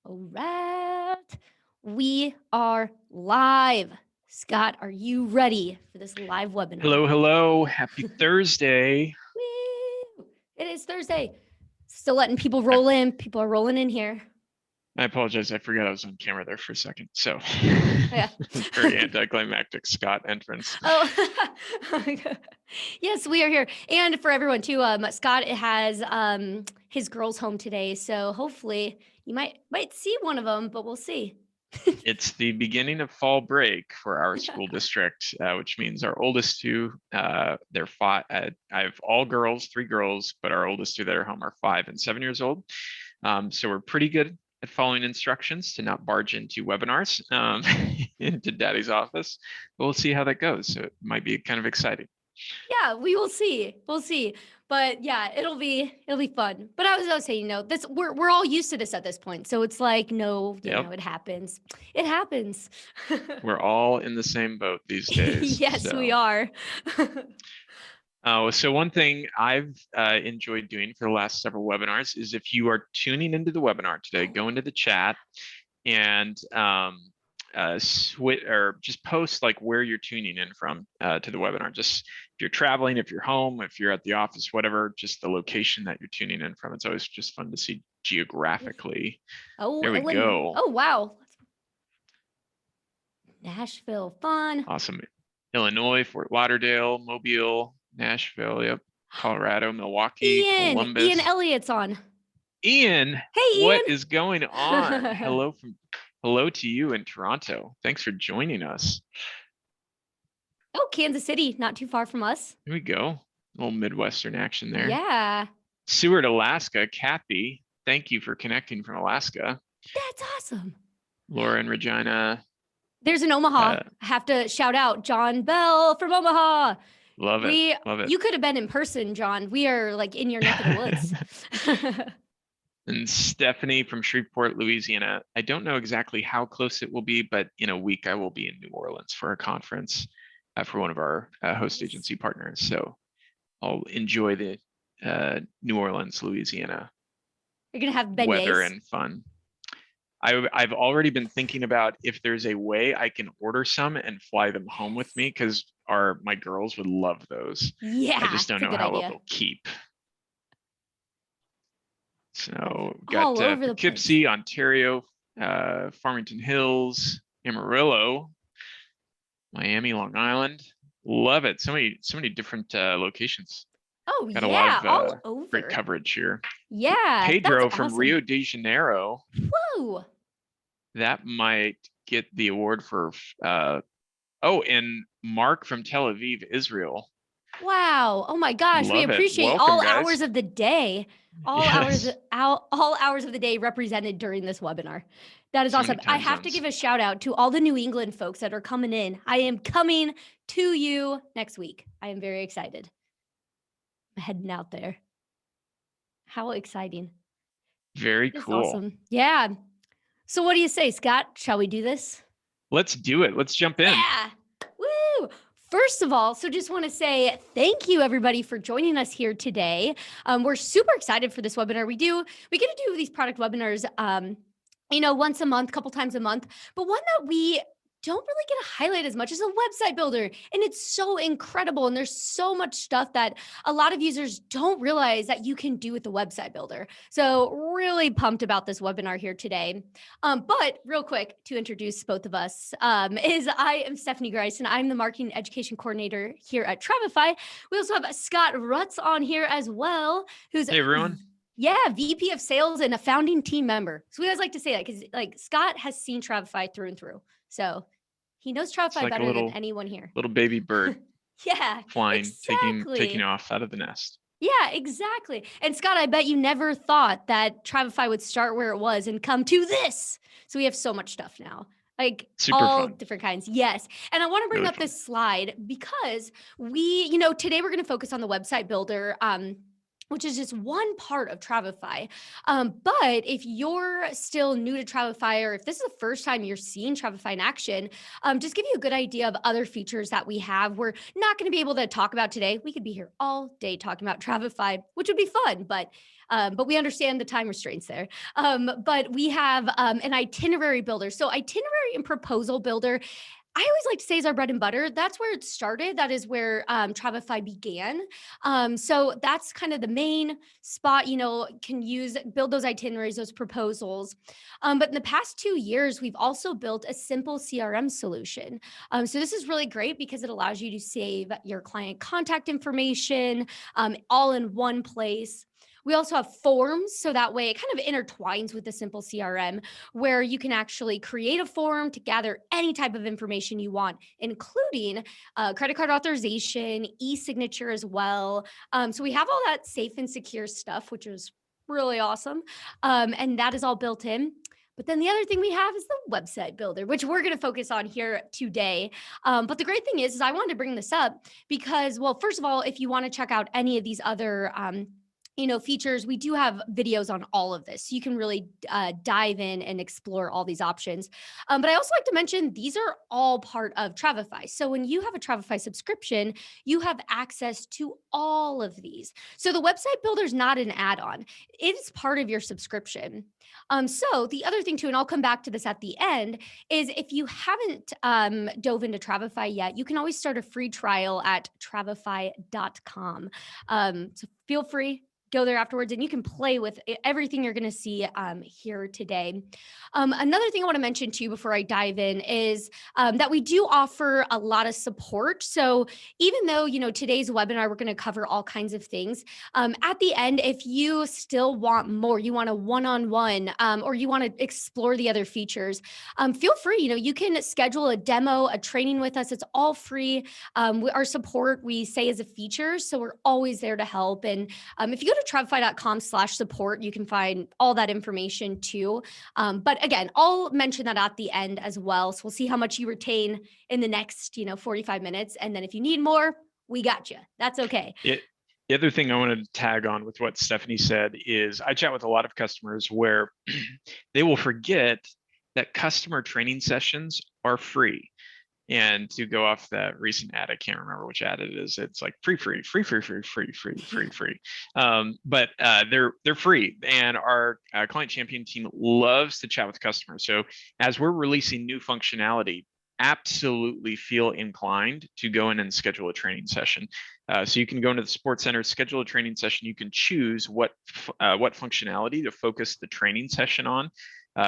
All right. We are live. Scott, are you ready for this live webinar? Hello, hello. Happy Thursday. Woo! It is Thursday. Still letting people I, roll in. People are rolling in here. I apologize. I forgot I was on camera there for a second. So, Yeah. very anticlimactic Scott entrance. Oh, oh my God. Yes, we are here. And for everyone too, Scott has his girls home today. So hopefully you might see one of them, but we'll see. It's the beginning of fall break for our school district, which means our oldest two, they're five. I have all girls, three girls, but our oldest two that are home are 5 and 7 years old. So we're pretty good at following instructions to not barge into webinars into daddy's office, but we'll see how that goes. So it might be kind of exciting. Yeah, we will see. We'll see. But yeah, it'll be fun. But I was saying, this we're all used to this at this point. So it's like, no, Yep. it happens. It happens. We're all in the same boat these days. Yes, we are. So one thing I've enjoyed doing for the last several webinars is if you are tuning into the webinar today, go into the chat and or just post like where you're tuning in from to the webinar. Just if you're traveling, if you're home, if you're at the office, whatever, just the location that you're tuning in from. It's always just fun to see geographically. Oh, There we go. Oh, wow. Nashville, fun. Awesome. Illinois, Fort Lauderdale, Mobile, Nashville, yep. Colorado, Milwaukee, Columbus. Ian Elliott's on. Ian, hey, what Ian. is going on? Hello to you in Toronto. Thanks for joining us. Oh, Kansas City, not too far from us. Here we go. A little Midwestern action there. Yeah. Seward, Alaska. Kathy, thank you for connecting from Alaska. That's awesome. Laura and Regina. There's an Omaha. I have to shout out John Bell from Omaha. Love it. You could have been in person, John. We are like in your neck of the woods. And Stephanie from Shreveport, Louisiana. I don't know exactly how close it will be, but in a week I will be in New Orleans for a conference for one of our host agency partners. So I'll enjoy the New Orleans, Louisiana. You're gonna have beignets. Weather and fun. I've already been thinking about if there's a way I can order some and fly them home with me, because my girls would love those. Yeah, I just don't know how well they'll keep. So got Poughkeepsie, Ontario, Farmington Hills, Amarillo, Miami, Long Island. Love it. So many different locations. Oh, got a lot of all over. Great coverage here. Yeah. Pedro from Rio de Janeiro. Whoa. That might get the award for and Mark from Tel Aviv, Israel. Wow. Oh my gosh. We appreciate all hours of the day. All hours of the day represented during this webinar. That is awesome. I have to give a shout out to all the New England folks that are coming in. I am coming to you next week. I am very excited. I'm heading out there. How exciting. Very cool. Awesome. Yeah. So what do you say, Scott? Shall we do this? Let's do it. Let's jump in. Yeah. Woo. First of all, so just want to say thank you everybody for joining us here today. We're super excited for this webinar. We get to do these product webinars, once a month, couple times a month, but one that we don't really get to highlight as much as a website builder. And it's so incredible. And there's so much stuff that a lot of users don't realize that you can do with the website builder. So really pumped about this webinar here today. But real quick to introduce both of us I am Stephanie Grice and I'm the marketing education coordinator here at Travify. We also have Scott Rutz on here as well, who's hey everyone. Yeah, VP of sales and a founding team member. So we always like to say that because like Scott has seen Travify through and through. So he knows Travify better than anyone here. Little baby bird. Yeah. Flying, exactly. taking off out of the nest. Yeah, exactly. And Scott, I bet you never thought that Travify would start where it was and come to this. So we have so much stuff now. Like super all fun. Different kinds. Yes. And I want to bring up this slide because today we're going to focus on the website builder. which is just one part of Travify. But if you're still new to Travify, or if this is the first time you're seeing Travify in action, just give you a good idea of other features that we have. We're not going to be able to talk about today. We could be here all day talking about Travify, which would be fun, but we understand the time restraints there. But we have an itinerary builder. So itinerary and proposal builder, I always like to say, is our bread and butter. That's where it started. That is where Travify began. So that's kind of the main spot, can build those itineraries, those proposals. But in the past 2 years, we've also built a simple CRM solution. So this is really great because it allows you to save your client contact information all in one place. We also have forms, so that way it kind of intertwines with the simple CRM, where you can actually create a form to gather any type of information you want, including credit card authorization, e-signature as well. So we have all that safe and secure stuff, which is really awesome. And that is all built in. But then the other thing we have is the website builder, which we're going to focus on here today. But the great thing is I wanted to bring this up because, well, first of all, if you want to check out any of these other features, we do have videos on all of this. So you can really dive in and explore all these options. But I also like to mention, these are all part of Travify. So when you have a Travify subscription, you have access to all of these. So the website builder is not an add-on. It is part of your subscription. So the other thing too, and I'll come back to this at the end, is if you haven't dove into Travify yet, you can always start a free trial at travify.com. So feel free, go there afterwards and you can play with everything you're going to see here today. Another thing I want to mention too before I dive in is that we do offer a lot of support. So even though, today's webinar, we're going to cover all kinds of things. At the end, if you still want more, you want a one-on-one or you want to explore the other features, feel free, you can schedule a demo, a training with us. It's all free. Our support, we say, is a feature. So we're always there to help. And if you go to travify.com/support, you can find all that information too. But again, I'll mention that at the end as well. So we'll see how much you retain in the next, 45 minutes. And then if you need more, we got you. That's okay. The other thing I wanted to tag on with what Stephanie said is I chat with a lot of customers where they will forget that customer training sessions are free. And to go off that recent ad, I can't remember which ad it is. It's like free. But they're free, and our client champion team loves to chat with customers. So as we're releasing new functionality, absolutely feel inclined to go in and schedule a training session. So you can go into the support center, schedule a training session. You can choose what functionality to focus the training session on.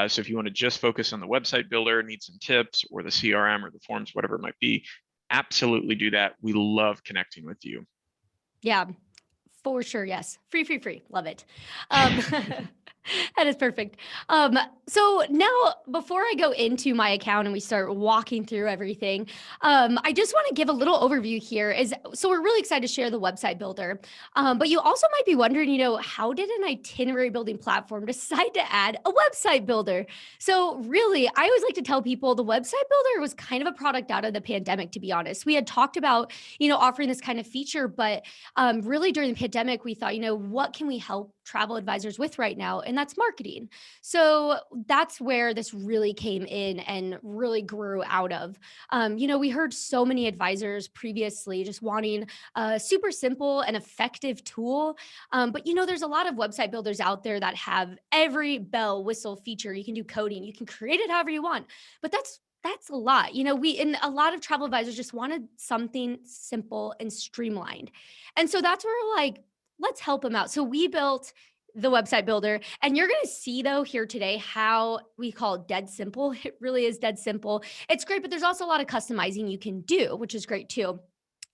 So if you want to just focus on the website builder, need some tips, or the CRM or the forms, whatever it might be, absolutely do that. We love connecting with you. Yeah, for sure. Yes. Free. Love it. That is perfect. So now, before I go into my account and we start walking through everything, I just want to give a little overview here. So we're really excited to share the website builder, but you also might be wondering, how did an itinerary building platform decide to add a website builder? So really, I always like to tell people the website builder was kind of a product out of the pandemic, to be honest. We had talked about, offering this kind of feature, but really during the pandemic, we thought, what can we help travel advisors with right now? And that's marketing. So that's where this really came in and really grew out of. We heard so many advisors previously just wanting a super simple and effective tool. But there's a lot of website builders out there that have every bell whistle feature. You can do coding, you can create it however you want, but that's a lot. And a lot of travel advisors just wanted something simple and streamlined. And so that's where we're like, let's help them out. So we built the website builder, and you're going to see though here today how we call it dead simple. It really is dead simple. It's great, but there's also a lot of customizing you can do, which is great too.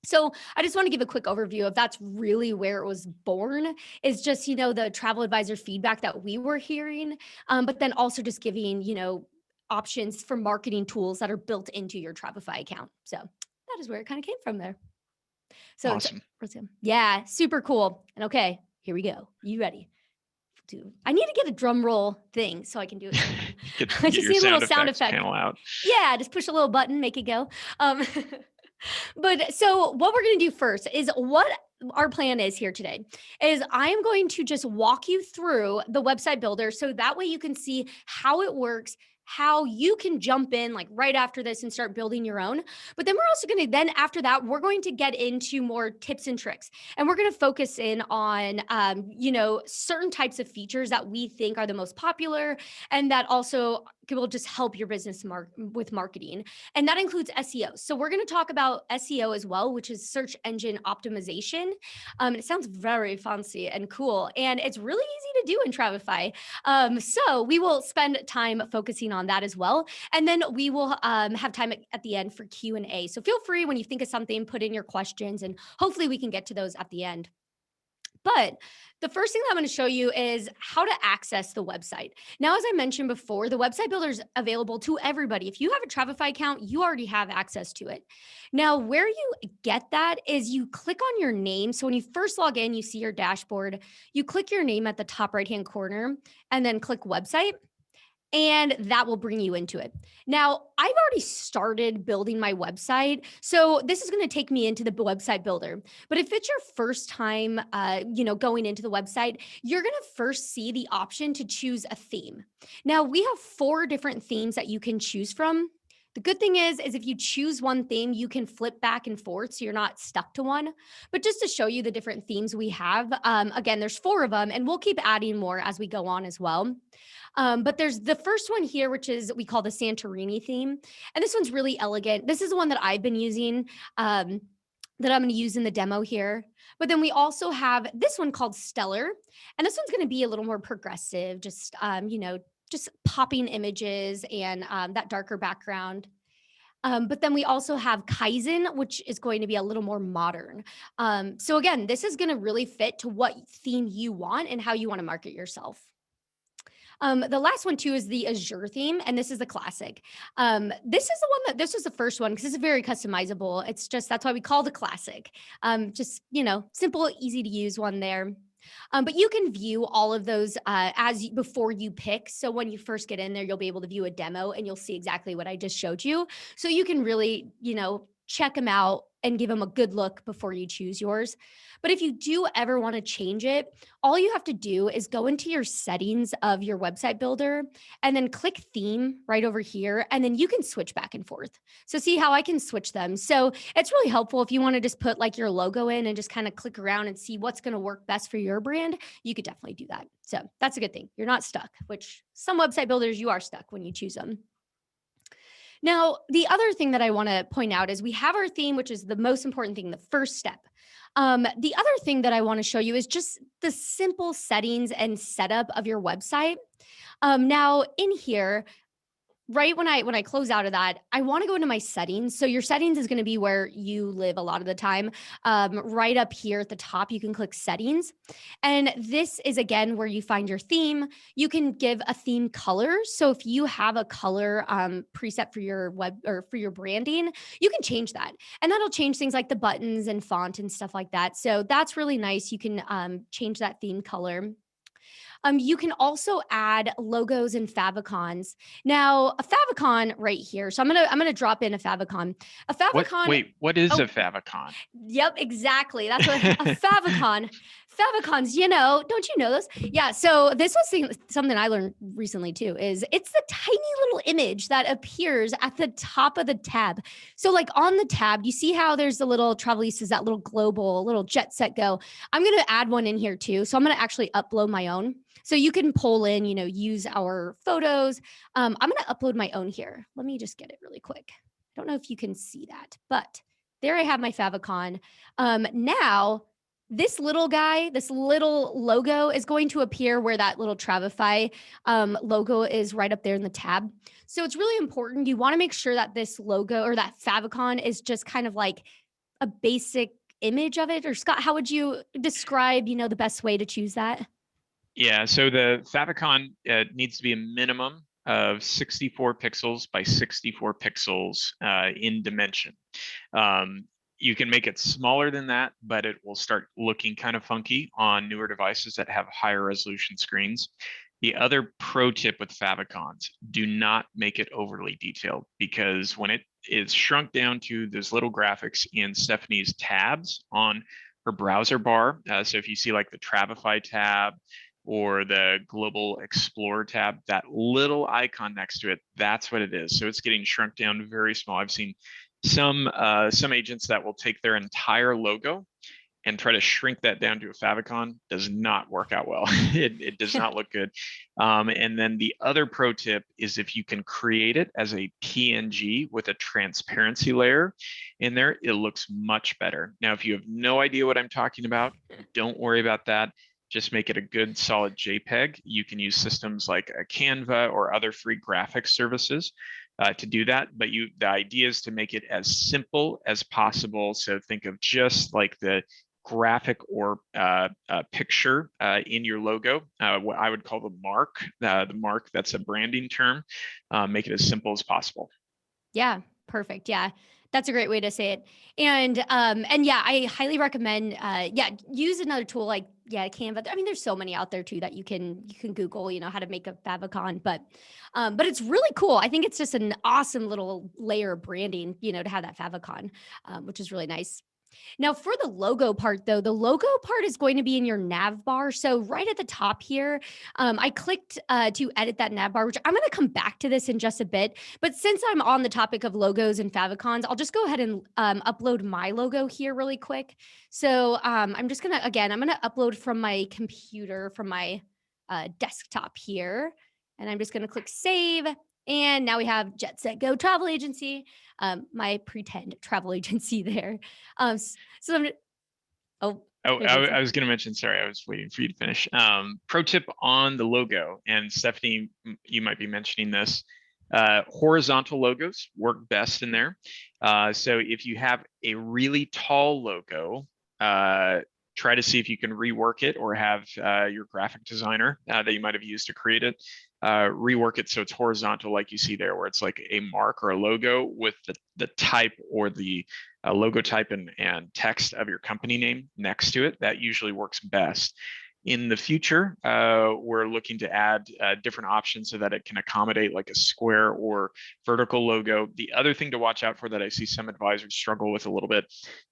So I just want to give a quick overview of that's really where it was born, is just, the travel advisor feedback that we were hearing, but then also just giving, options for marketing tools that are built into your Travify account. So that is where it kind of came from there. So awesome. Yeah, super cool. And okay, here we go. You ready? I need to get a drum roll thing so I can do it. I just need a little sound effect panel out. Yeah, just push a little button, make it go. But so what we're going to do first is our plan is here today is I am going to just walk you through the website builder so that way you can see how it works, how you can jump in like right after this and start building your own. But then we're also going to, then after that, we're going to get into more tips and tricks. And we're going to focus in on, certain types of features that we think are the most popular and that also will just help your business with marketing. And that includes SEO. So we're going to talk about SEO as well, which is search engine optimization. It sounds very fancy and cool, and it's really easy to do in Travify. So we will spend time focusing on that as well. And then we will have time at the end for Q&A. So feel free when you think of something, put in your questions, and hopefully we can get to those at the end. But the first thing that I'm going to show you is how to access the website. Now, as I mentioned before, the website builder is available to everybody. If you have a Travify account, you already have access to it. Now, where you get that is you click on your name. So when you first log in, you see your dashboard. You click your name at the top right-hand corner and then click website, and that will bring you into it. Now, I've already started building my website, so this is going to take me into the website builder. But if it's your first time, going into the website, you're going to first see the option to choose a theme. Now, we have 4 different themes that you can choose from. The good thing is if you choose one theme, you can flip back and forth, so you're not stuck to one. But just to show you the different themes we have, again, there's 4 of them, and we'll keep adding more as we go on as well. But there's the first one here, which is we call the Santorini theme. And this one's really elegant. This is the one that I've been using, that I'm going to use in the demo here. But then we also have this one called Stellar. And this one's going to be a little more progressive, just popping images and that darker background. But then we also have Kaizen, which is going to be a little more modern. So again, this is going to really fit to what theme you want and how you want to market yourself. The last one too is the Azure theme, and this is the classic. This is the one this was the first one because it's very customizable. It's just, that's why we call the classic. Simple, easy to use one there. But you can view all of those before you pick. So when you first get in there, you'll be able to view a demo and you'll see exactly what I just showed you. So you can really, check them out and give them a good look before you choose yours. But if you do ever want to change it, all you have to do is go into your settings of your website builder and then click theme right over here. And then you can switch back and forth. So see how I can switch them. So it's really helpful if you want to just put like your logo in and just kind of click around and see what's going to work best for your brand. You could definitely do that. So that's a good thing. You're not stuck, which some website builders, you are stuck when you choose them. Now, the other thing that I want to point out is we have our theme, which is the most important thing, the first step. The other thing that I want to show you is just the simple settings and setup of your website. Now, in here, right when I close out of that, I want to go into my settings. So your settings is going to be where you live a lot of the time. Right up here at the top, you can click settings. And this is, again, where you find your theme. You can give a theme color. So if you have a color preset for your web or for your branding, you can change that. And that'll change things like the buttons and font and stuff like that. So that's really nice. You can change that theme color. You can also add logos and favicons. Now, a favicon right here. So I'm gonna drop in a favicon. A favicon. What is a favicon? Yep, exactly. That's what a favicon. Favicons, don't you know those? Yeah. So this was something I learned recently too. Is it's the tiny little image that appears at the top of the tab. So like on the tab, you see how there's the little Travelistas, that little global, little jet set go. I'm gonna add one in here too. So I'm gonna actually upload my own. So you can pull in, use our photos. I'm going to upload my own here. Let me just get it really quick. I don't know if you can see that, but there I have my favicon. Now, this little guy, this little logo is going to appear where that little Travify logo is right up there in the tab. So it's really important. You want to make sure that this logo or that favicon is just kind of like a basic image of it. Or Scott, how would you describe, the best way to choose that? Yeah, so the favicon needs to be a minimum of 64 pixels by 64 pixels in dimension. You can make it smaller than that, but it will start looking kind of funky on newer devices that have higher resolution screens. The other pro tip with favicons, do not make it overly detailed, because when it is shrunk down to those little graphics in Stephanie's tabs on her browser bar. So if you see like the Travify tab or the Global Explorer tab, that little icon next to it, that's what it is. So it's getting shrunk down very small. I've seen some agents that will take their entire logo and try to shrink that down to a favicon. Does not work out well. It does not look good. And then the other pro tip is if you can create it as a PNG with a transparency layer in there, it looks much better. Now, if you have no idea what I'm talking about, don't worry about that. Just make it a good solid JPEG. You can use systems like a Canva or other free graphics services to do that. But the idea is to make it as simple as possible. So think of just like the graphic or picture in your logo, what I would call the mark. The mark, that's a branding term. Make it as simple as possible. Yeah, perfect. Yeah. That's a great way to say it. And yeah, I highly recommend use another tool like Canva. I mean, there's so many out there too that you can Google, how to make a favicon, but it's really cool. I think it's just an awesome little layer of branding, to have that favicon, which is really nice. Now for the logo part though, the logo part is going to be in your nav bar. So right at the top here, I clicked to edit that nav bar, which I'm going to come back to this in just a bit. But since I'm on the topic of logos and favicons, I'll just go ahead and upload my logo here really quick. So I'm just going to, again, I'm going to upload from my computer, from my desktop here. And I'm just going to click save. And now we have Jet Set Go Travel Agency, my pretend travel agency there. So I'm, oh, I was going to mention, sorry, I was waiting for you to finish. Pro tip on the logo, and Stephanie, you might be mentioning this. Horizontal logos work best in there. So if you have a really tall logo, try to see if you can rework it or have your graphic designer that you might have used to create it rework it so it's horizontal like you see there, where it's like a mark or a logo with the type or the logo type and text of your company name next to it. That usually works best. In the future, we're looking to add different options so that it can accommodate like a square or vertical logo. The other thing to watch out for that I see some advisors struggle with a little bit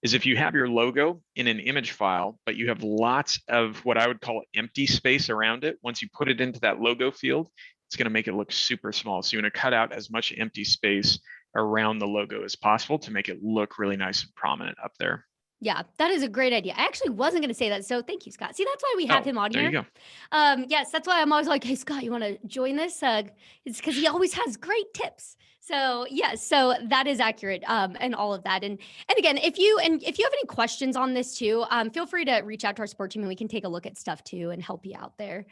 is if you have your logo in an image file, but you have lots of what I would call empty space around it. Once you put it into that logo field, it's going to make it look super small. So you want to cut out as much empty space around the logo as possible to make it look really nice and prominent up there. Yeah, that is a great idea. I actually wasn't going to say that. So thank you, Scott. See, that's why we have him on there here. You go. Yes, that's why I'm always like, hey, Scott, you want to join this? It's because he always has great tips. So yes, so that is accurate, and all of that. And again, if you have any questions on this too, feel free to reach out to our support team and we can take a look at stuff too and help you out there.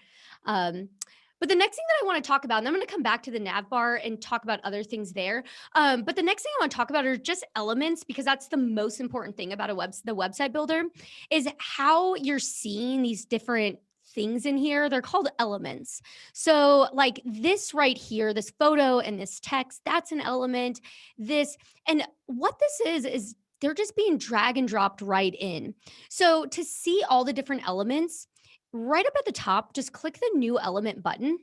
But the next thing that I want to talk about, and I'm going to come back to the nav bar and talk about other things there. But the next thing I want to talk about are just elements, because that's the most important thing about the website builder is how you're seeing these different things in here. They're called elements. So like this right here, this photo and this text, that's an element. And what this is they're just being drag and dropped right in. So to see all the different elements, right up at the top, just click the new element button.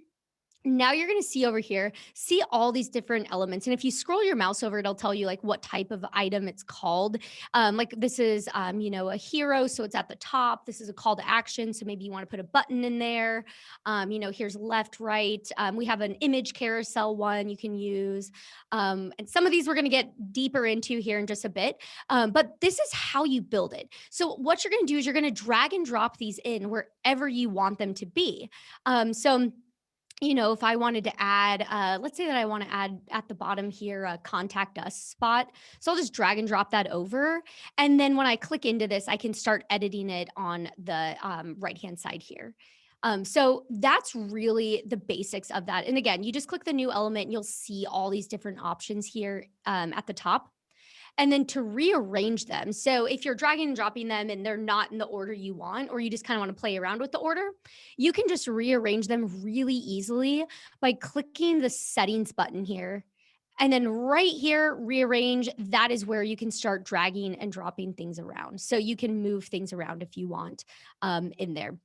Now you're going to see over here, see all these different elements. And if you scroll your mouse over, it'll tell you like what type of item it's called. Like this is, a hero. So it's at the top. This is a call to action. So maybe you want to put a button in there. Here's left, right. We have an image carousel one you can use. And some of these we're going to get deeper into here in just a bit. But this is how you build it. So what you're going to do is you're going to drag and drop these in wherever you want them to be. If I wanted to add, let's say that I want to add at the bottom here a contact us spot. So I'll just drag and drop that over. And then when I click into this, I can start editing it on the right-hand side here. So that's really the basics of that. And again, you just click the new element and you'll see all these different options here at the top. And then to rearrange them. So if you're dragging and dropping them and they're not in the order you want, or you just kind of want to play around with the order, you can just rearrange them really easily by clicking the settings button here. And then right here, rearrange, that is where you can start dragging and dropping things around. So you can move things around if you want in there.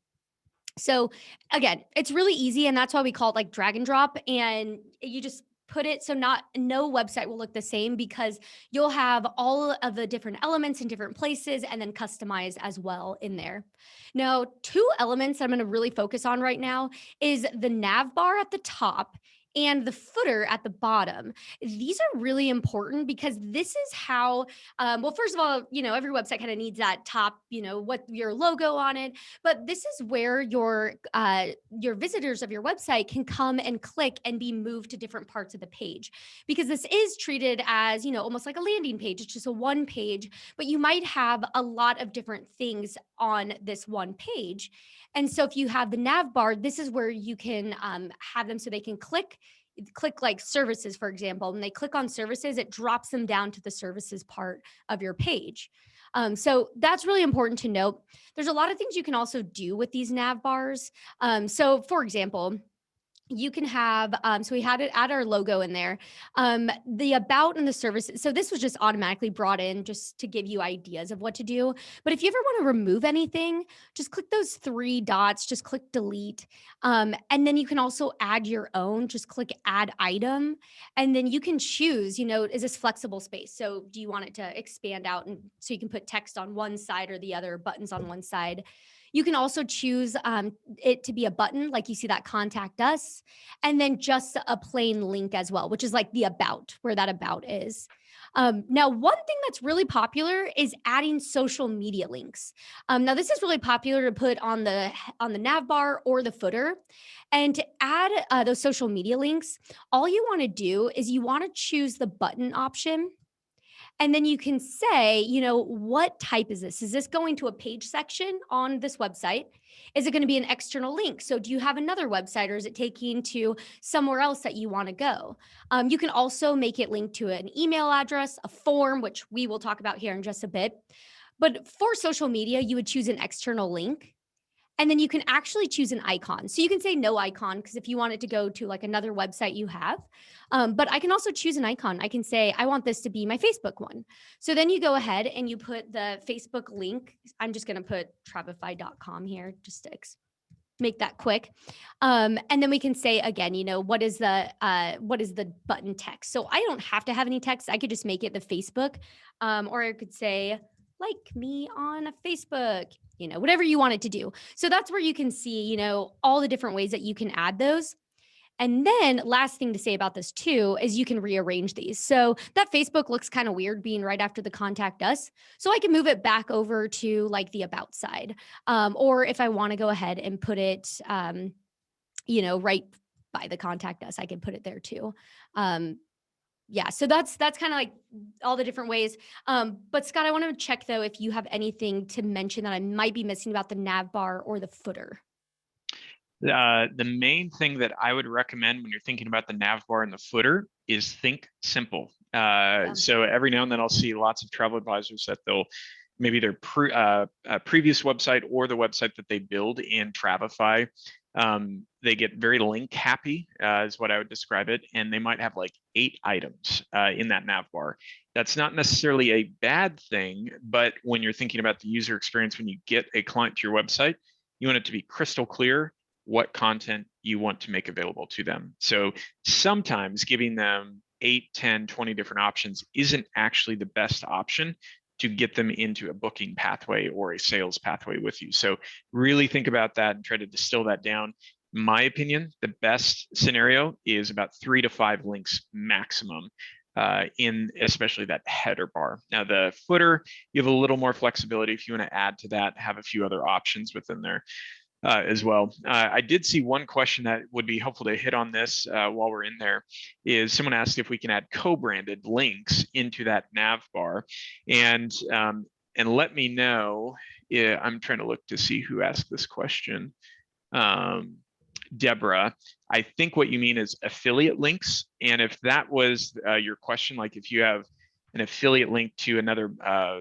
So again, it's really easy. And that's why we call it like drag and drop. And you just put it so no website will look the same, because you'll have all of the different elements in different places and then customize as well in there. Now, 2 elements I'm going to really focus on right now is the nav bar at the top and the footer at the bottom. These are really important because this is how, well, first of all, every website kind of needs that top, what your logo on it, but this is where your visitors of your website can come and click and be moved to different parts of the page, because this is treated as, almost like a landing page. It's just a one page, but you might have a lot of different things on this one page. And so if you have the nav bar, this is where you can have them so they can click like services, for example. When they click on services, it drops them down to the services part of your page. So that's really important to note. There's a lot of things you can also do with these nav bars. So for example, you can have, so we had it add our logo in there, the about and the services. So this was just automatically brought in just to give you ideas of what to do. But if you ever want to remove anything, just click those 3 dots, just click delete. And then you can also add your own, just click add item. And then you can choose, is this flexible space? So do you want it to expand out? And so you can put text on one side or the other, buttons on one side. You can also choose it to be a button, like you see that contact us, and then just a plain link as well, which is like the about, where that about is. Now, one thing that's really popular is adding social media links. Now, this is really popular to put on the nav bar or the footer. And to add those social media links, all you want to do is you want to choose the button option. And then you can say, what type is this? Is this going to a page section on this website? Is it going to be an external link? So do you have another website, or is it taking to somewhere else that you want to go? You can also make it link to an email address, a form, which we will talk about here in just a bit. But for social media, you would choose an external link. And then you can actually choose an icon. So you can say no icon, because if you want it to go to like another website you have, but I can also choose an icon. I can say, I want this to be my Facebook one. So then you go ahead and you put the Facebook link. I'm just going to put travify.com here just to make that quick. And then we can say again, what is the button text? So I don't have to have any text. I could just make it the Facebook, or I could say, like me on Facebook, whatever you want it to do. So that's where you can see, all the different ways that you can add those. And then last thing to say about this too, is you can rearrange these. So that Facebook looks kind of weird being right after the contact us. So I can move it back over to like the about side. Or if I want to go ahead and put it, right by the contact us, I can put it there too. Yeah, so that's kind of like all the different ways. But Scott, I want to check though, if you have anything to mention that I might be missing about the nav bar or the footer. The main thing that I would recommend when you're thinking about the nav bar and the footer is think simple. So every now and then I'll see lots of travel advisors that they'll maybe their previous website or the website that they build in Travify. They get very link happy, is what I would describe it. And they might have like 8 items in that nav bar. That's not necessarily a bad thing, but when you're thinking about the user experience, when you get a client to your website, you want it to be crystal clear what content you want to make available to them. So sometimes giving them 8, 10, 20 different options isn't actually the best option to get them into a booking pathway or a sales pathway with you. So really think about that and try to distill that down. In my opinion, the best scenario is about 3 to 5 links maximum in especially that header bar. Now the footer, you have a little more flexibility if you want to add to that, have a few other options within there. As well. I did see one question that would be helpful to hit on this while we're in there, is someone asked if we can add co-branded links into that nav bar, and let me know. I'm trying to look to see who asked this question. Deborah, I think what you mean is affiliate links, and if that was your question, like if you have an affiliate link to another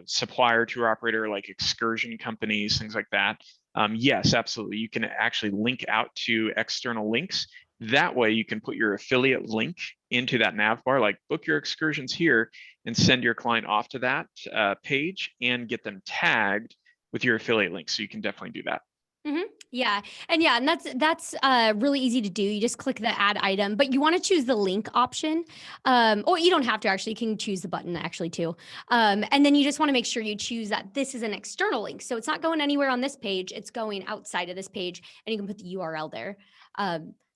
supplier, tour operator, like excursion companies, things like that. Yes, absolutely. You can actually link out to external links. That way you can put your affiliate link into that nav bar, like book your excursions here, and send your client off to that page and get them tagged with your affiliate link. So you can definitely do that. Yeah. And that's really easy to do. You just click the add item, but you want to choose the link option. Or you don't have to actually, you can choose the button actually too. And then you just want to make sure you choose that this is an external link. So it's not going anywhere on this page, it's going outside of this page, and you can put the URL there.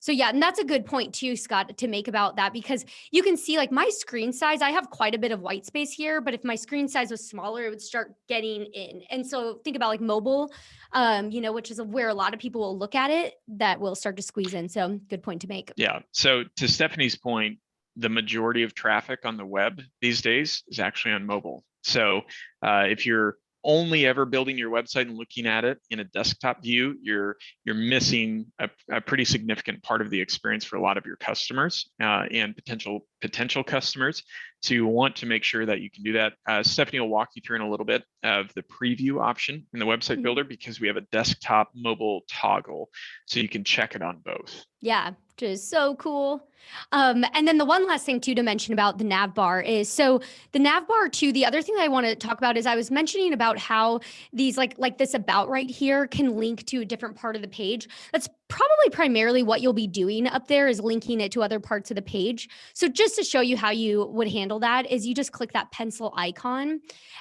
So yeah, and that's a good point too, Scott, to make about that, because you can see like my screen size, I have quite a bit of white space here, but if my screen size was smaller, it would start getting in. And so think about like mobile, which is where a lot of people will look at it, that will start to squeeze in. So good point to make. Yeah. So to Stephanie's point, the majority of traffic on the web these days is actually on mobile. So if you're only ever building your website and looking at it in a desktop view, you're missing a pretty significant part of the experience for a lot of your customers and potential customers. So you want to make sure that you can do that. Stephanie will walk you through in a little bit of the preview option in the website builder, because we have a desktop mobile toggle, so you can check it on both. Yeah, which is so cool. And then the one last thing too to mention about the nav bar is, so the nav bar too, the other thing that I want to talk about is I was mentioning about how these like this about right here can link to a different part of the page. That's probably primarily what you'll be doing up there, is linking it to other parts of the page. So just to show you how you would handle that is you just click that pencil icon,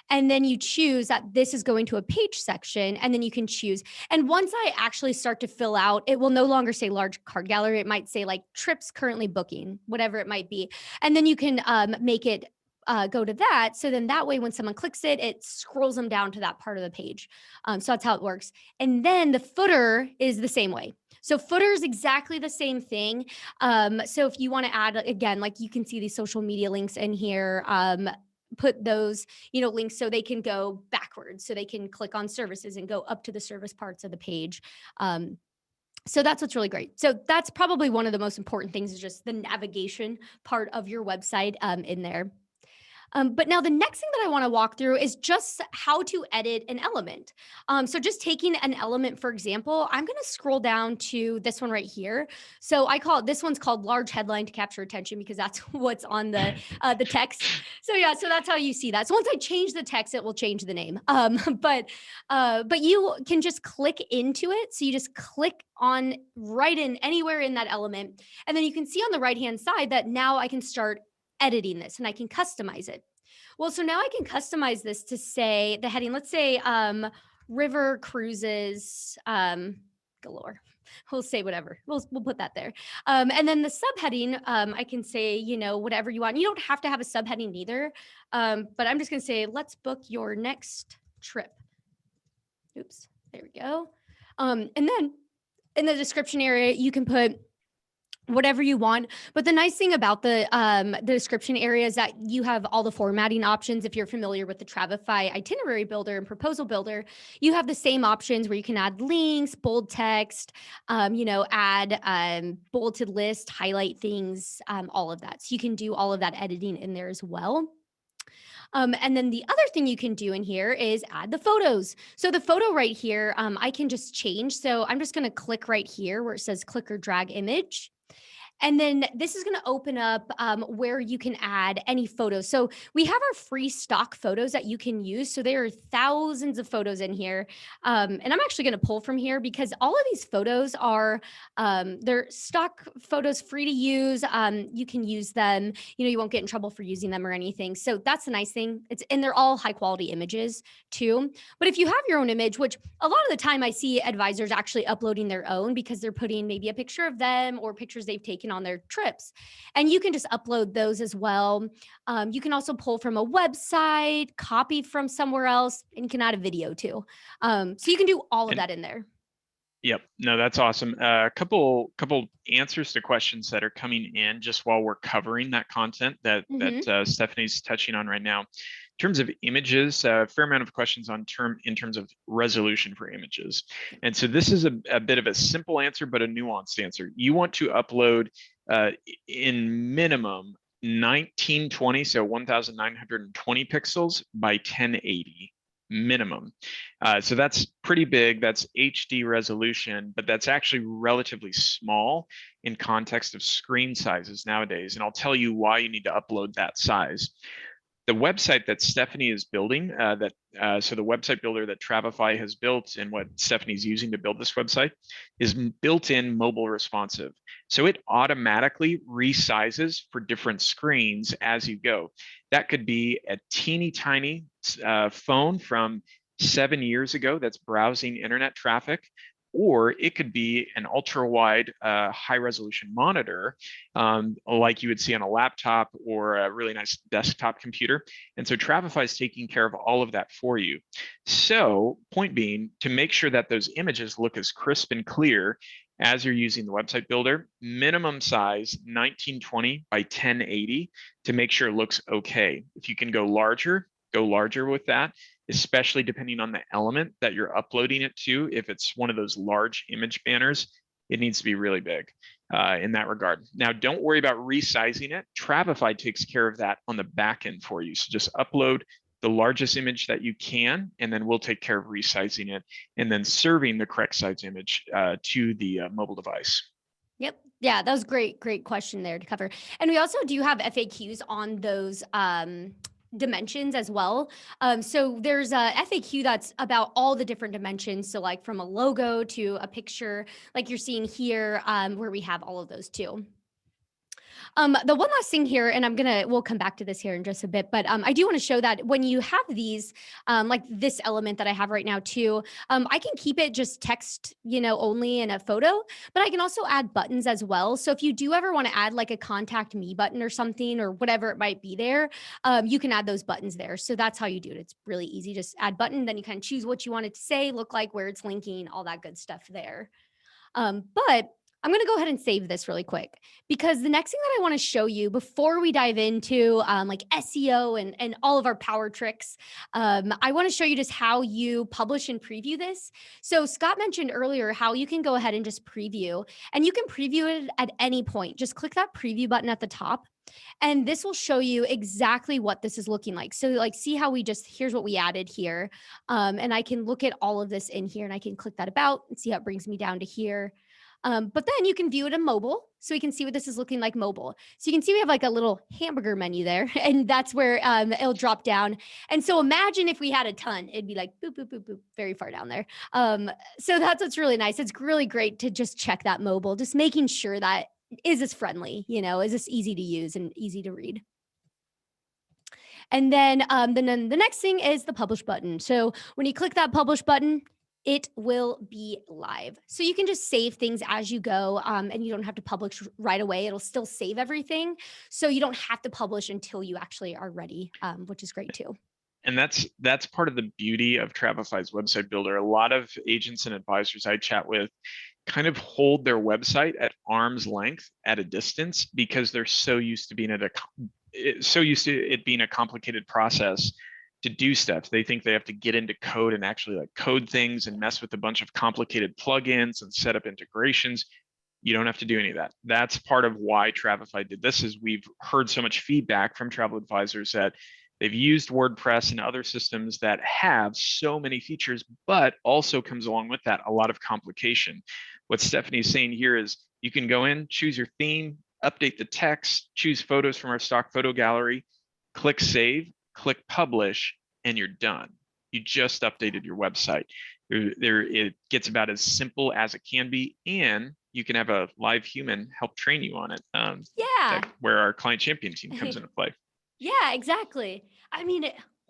and then you choose that this is going to a page section, and then you can choose. And once I actually start to fill out, it will no longer say large card gallery. It might say like trips currently booking, whatever it might be. And then you can make it go to that. So then that way, when someone clicks it, it scrolls them down to that part of the page. So that's how it works. And then the footer is the same way. So footer is exactly the same thing. So if you want to add, again, like you can see these social media links in here, put those, links so they can go backwards. So they can click on services and go up to the service parts of the page. So that's what's really great. So that's probably one of the most important things, is just the navigation part of your website in there. But now the next thing that I want to walk through is just how to edit an element. So just taking an element, for example, I'm going to scroll down to this one right here. So this one's called large headline to capture attention, because that's what's on the text. So yeah, so that's how you see that. So once I change the text, it will change the name. But you can just click into it. So you just click on right in anywhere in that element. And then you can see on the right-hand side that now I can start editing this and I can customize it. Well, so now I can customize this to say the heading, let's say river cruises galore. We'll say whatever. We'll put that there. And then the subheading, I can say, whatever you want. You don't have to have a subheading either. But I'm just going to say, let's book your next trip. Oops, there we go. And then in the description area, you can put whatever you want. But the nice thing about the description area is that you have all the formatting options. If you're familiar with the Travify itinerary builder and proposal builder, you have the same options where you can add links, bold text, add bulleted list, highlight things, all of that. So you can do all of that editing in there as well. And then the other thing you can do in here is add the photos. So the photo right here, I can just change. So I'm just going to click right here where it says click or drag image. And then this is going to open up where you can add any photos. So we have our free stock photos that you can use. So there are thousands of photos in here. And I'm actually going to pull from here because all of these photos are, they're stock photos, free to use. You can use them, you won't get in trouble for using them or anything. So that's the nice thing. And they're all high quality images too. But if you have your own image, which a lot of the time I see advisors actually uploading their own because they're putting maybe a picture of them or pictures they've taken on their trips, and you can just upload those as well. You can also pull from a website, copy from somewhere else, and you can add a video too. So you can do all of that in there. Yep. No, that's awesome. A couple answers to questions that are coming in just while we're covering that content that Stephanie's touching on right now. In terms of images, a fair amount of questions in terms of resolution for images. And so this is a bit of a simple answer, but a nuanced answer. You want to upload in minimum 1920, so 1920 pixels by 1080 minimum. So that's pretty big. That's HD resolution, but that's actually relatively small in context of screen sizes nowadays. And I'll tell you why you need to upload that size. The website that Stephanie is building, so the website builder that Travify has built and what Stephanie's using to build this website is built-in mobile responsive. So it automatically resizes for different screens as you go. That could be a teeny tiny phone from 7 years ago that's browsing internet traffic, or it could be an ultra wide high resolution monitor like you would see on a laptop or a really nice desktop computer. And so Travify is taking care of all of that for you. So point being, to make sure that those images look as crisp and clear as you're using the website builder, minimum size 1920 by 1080 to make sure it looks okay. If you can go larger with that, especially depending on the element that you're uploading it to. If it's one of those large image banners, it needs to be really big in that regard. Now, don't worry about resizing it. Travify takes care of that on the back end for you. So just upload the largest image that you can, and then we'll take care of resizing it and then serving the correct size image to the mobile device. Yep. Yeah, that was great question there to cover. And we also do have FAQs on those dimensions as well. So there's a FAQ that's about all the different dimensions. So like from a logo to a picture, like you're seeing here, where we have all of those too. The one last thing here, and we'll come back to this here in just a bit, but I do want to show that when you have these, like this element that I have right now too, I can keep it just text, only in a photo, but I can also add buttons as well. So if you do ever want to add like a contact me button or something or whatever it might be there, you can add those buttons there. So that's how you do it. It's really easy. Just add button, then you kind of choose what you want it to say, look like, where it's linking, all that good stuff there. But I'm going to go ahead and save this really quick because the next thing that I want to show you before we dive into like SEO and all of our power tricks, I want to show you just how you publish and preview this. So Scott mentioned earlier how you can go ahead and just preview, and you can preview it at any point. Just click that preview button at the top. And this will show you exactly what this is looking like. So like, see how here's what we added here. And I can look at all of this in here and I can click that about and see how it brings me down to here. But then you can view it in mobile. So you can see what this is looking like mobile. So you can see we have like a little hamburger menu there, and that's where it'll drop down. And so imagine if we had a ton, it'd be like boop, boop, boop, boop, very far down there. So that's what's really nice. It's really great to just check that mobile, just making sure that is this friendly, is this easy to use and easy to read. And then the next thing is the publish button. So when you click that publish button, it will be live. So you can just save things as you go, and you don't have to publish right away. It'll still save everything. So you don't have to publish until you actually are ready, which is great too. And that's part of the beauty of Travify's website builder. A lot of agents and advisors I chat with kind of hold their website at arm's length at a distance because they're so used to it being a complicated process to do stuff. They think they have to get into code and actually like code things and mess with a bunch of complicated plugins and set up integrations. You don't have to do any of that. That's part of why Travify did this. Is we've heard so much feedback from travel advisors that they've used WordPress and other systems that have so many features, but also comes along with that a lot of complication. What Stephanie's saying here is you can go in, choose your theme, update the text, choose photos from our stock photo gallery, click save, click publish, and you're done. You just updated your website. It gets about as simple as it can be, and you can have a live human help train you on it. Where our client champion team comes into play. Yeah, exactly. I mean,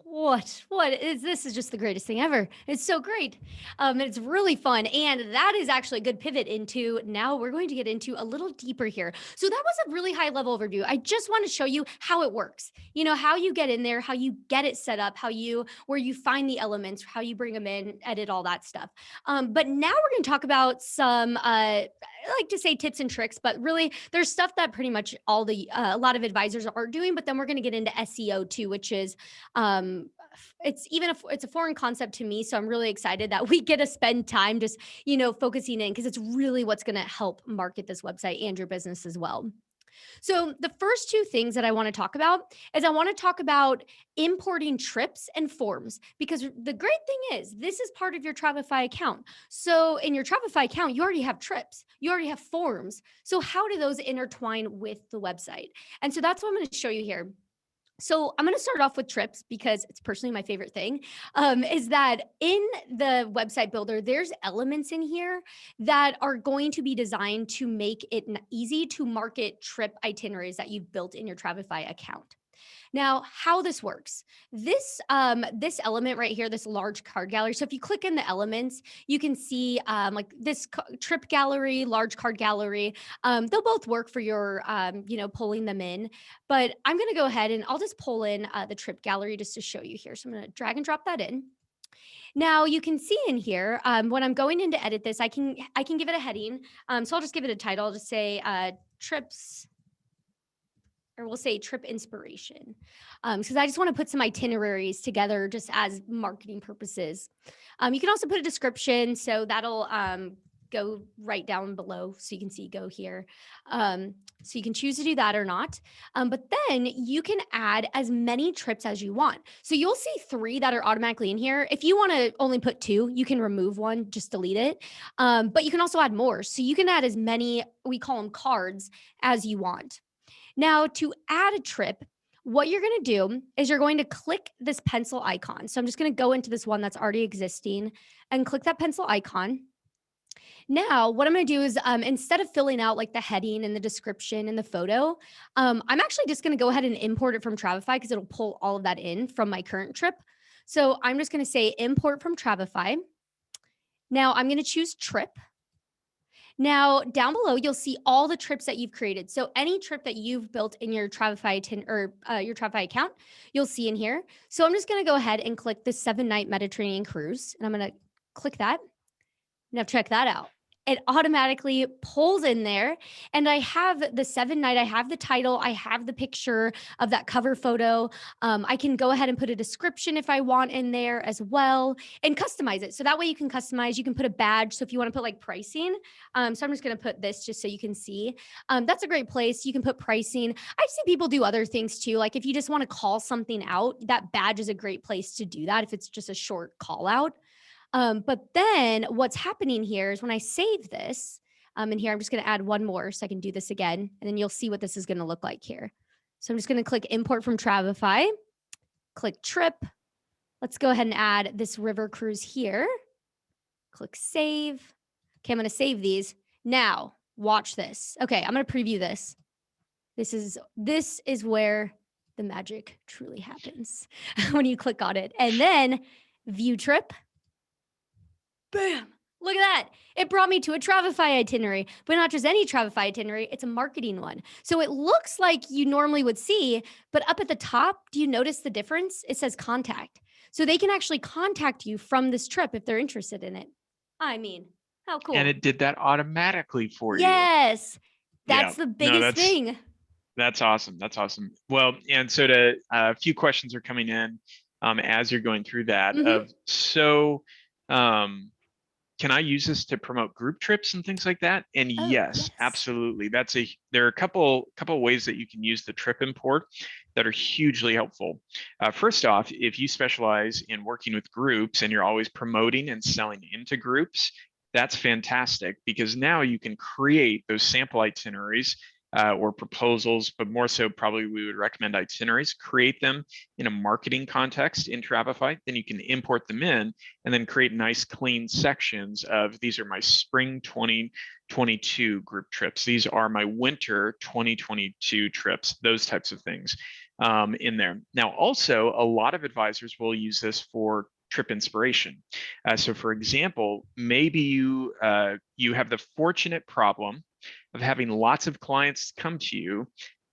this is just the greatest thing ever. It's so great. It's really fun. And that is actually a good pivot into, now we're going to get into a little deeper here. So that was a really high level overview. I just want to show you how it works, how you get in there, how you get it set up, where you find the elements, how you bring them in, edit, all that stuff. But now we're going to talk about some, I like to say tips and tricks, but really there's stuff that pretty much a lot of advisors are doing, but then we're going to get into SEO too, which is, it's a foreign concept to me. So I'm really excited that we get to spend time just, focusing in, because it's really what's going to help market this website and your business as well. So the first two things that I want to talk about is I want to talk about importing trips and forms, because the great thing is this is part of your Travify account. So in your Travify account, you already have trips, you already have forms. So how do those intertwine with the website? And so that's what I'm going to show you here. So I'm going to start off with trips because it's personally my favorite thing. Is that in the website builder, there's elements in here that are going to be designed to make it easy to market trip itineraries that you've built in your Travify account. Now, how this works, this element right here, this large card gallery. So if you click in the elements, you can see like this trip gallery, large card gallery. They'll both work for your, pulling them in. But I'm going to go ahead and I'll just pull in the trip gallery just to show you here. So I'm going to drag and drop that in. Now you can see in here when I'm going in to edit this, I can give it a heading. So I'll just give it a title. I'll just say trips, or we'll say trip inspiration, because I just want to put some itineraries together just as marketing purposes. You can also put a description, so that'll go right down below so you can see go here. So you can choose to do that or not. But then you can add as many trips as you want. So you'll see 3 that are automatically in here. If you want to only put 2, you can remove one, just delete it. But you can also add more. So you can add as many, we call them cards, as you want. Now, to add a trip, what you're going to do is you're going to click this pencil icon. So I'm just going to go into this one that's already existing and click that pencil icon. Now, what I'm going to do is instead of filling out like the heading and the description and the photo, I'm actually just going to go ahead and import it from Travify because it'll pull all of that in from my current trip. So I'm just going to say import from Travify. Now I'm going to choose trip. Now, down below, you'll see all the trips that you've created. So any trip that you've built in your Travify your Travify account, you'll see in here. So I'm just going to go ahead and click the 7-night Mediterranean cruise, and I'm going to click that. Now check that out. It automatically pulls in there, and I have the 7-night, I have the title, I have the picture of that cover photo. I can go ahead and put a description if I want in there as well and customize it. So that way you can customize, you can put a badge. So if you want to put like pricing, so I'm just going to put this just so you can see. That's a great place. You can put pricing. I've seen people do other things too. Like if you just want to call something out, that badge is a great place to do that if it's just a short call out. But then what's happening here is when I save this, and here I'm just going to add one more so I can do this again, and then you'll see what this is going to look like here. So I'm just going to click import from Travify, click trip. Let's go ahead and add this river cruise here. Click save. Okay, I'm going to save these. Now, watch this. Okay, I'm going to preview this. This is where the magic truly happens when you click on it. And then view trip. Bam. Look at that. It brought me to a Travify itinerary, but not just any Travify itinerary. It's a marketing one. So it looks like you normally would see, but up at the top, do you notice the difference? It says contact. So they can actually contact you from this trip if they're interested in it. I mean, how cool. And it did that automatically for you. Yes. That's Yeah. the biggest thing. That's awesome. That's awesome. Well, and so a few questions are coming in as you're going through that. Can I use this to promote group trips and things like that? And yes, absolutely. There are a couple ways that you can use the trip import that are hugely helpful. First off, if you specialize in working with groups and you're always promoting and selling into groups, that's fantastic because now you can create those sample itineraries or proposals, but more so probably we would recommend itineraries, create them in a marketing context in Travify, then you can import them in and then create nice clean sections of these are my spring 2022 group trips. These are my winter 2022 trips, those types of things in there. Now, also a lot of advisors will use this for trip inspiration. So for example, maybe you have the fortunate problem of having lots of clients come to you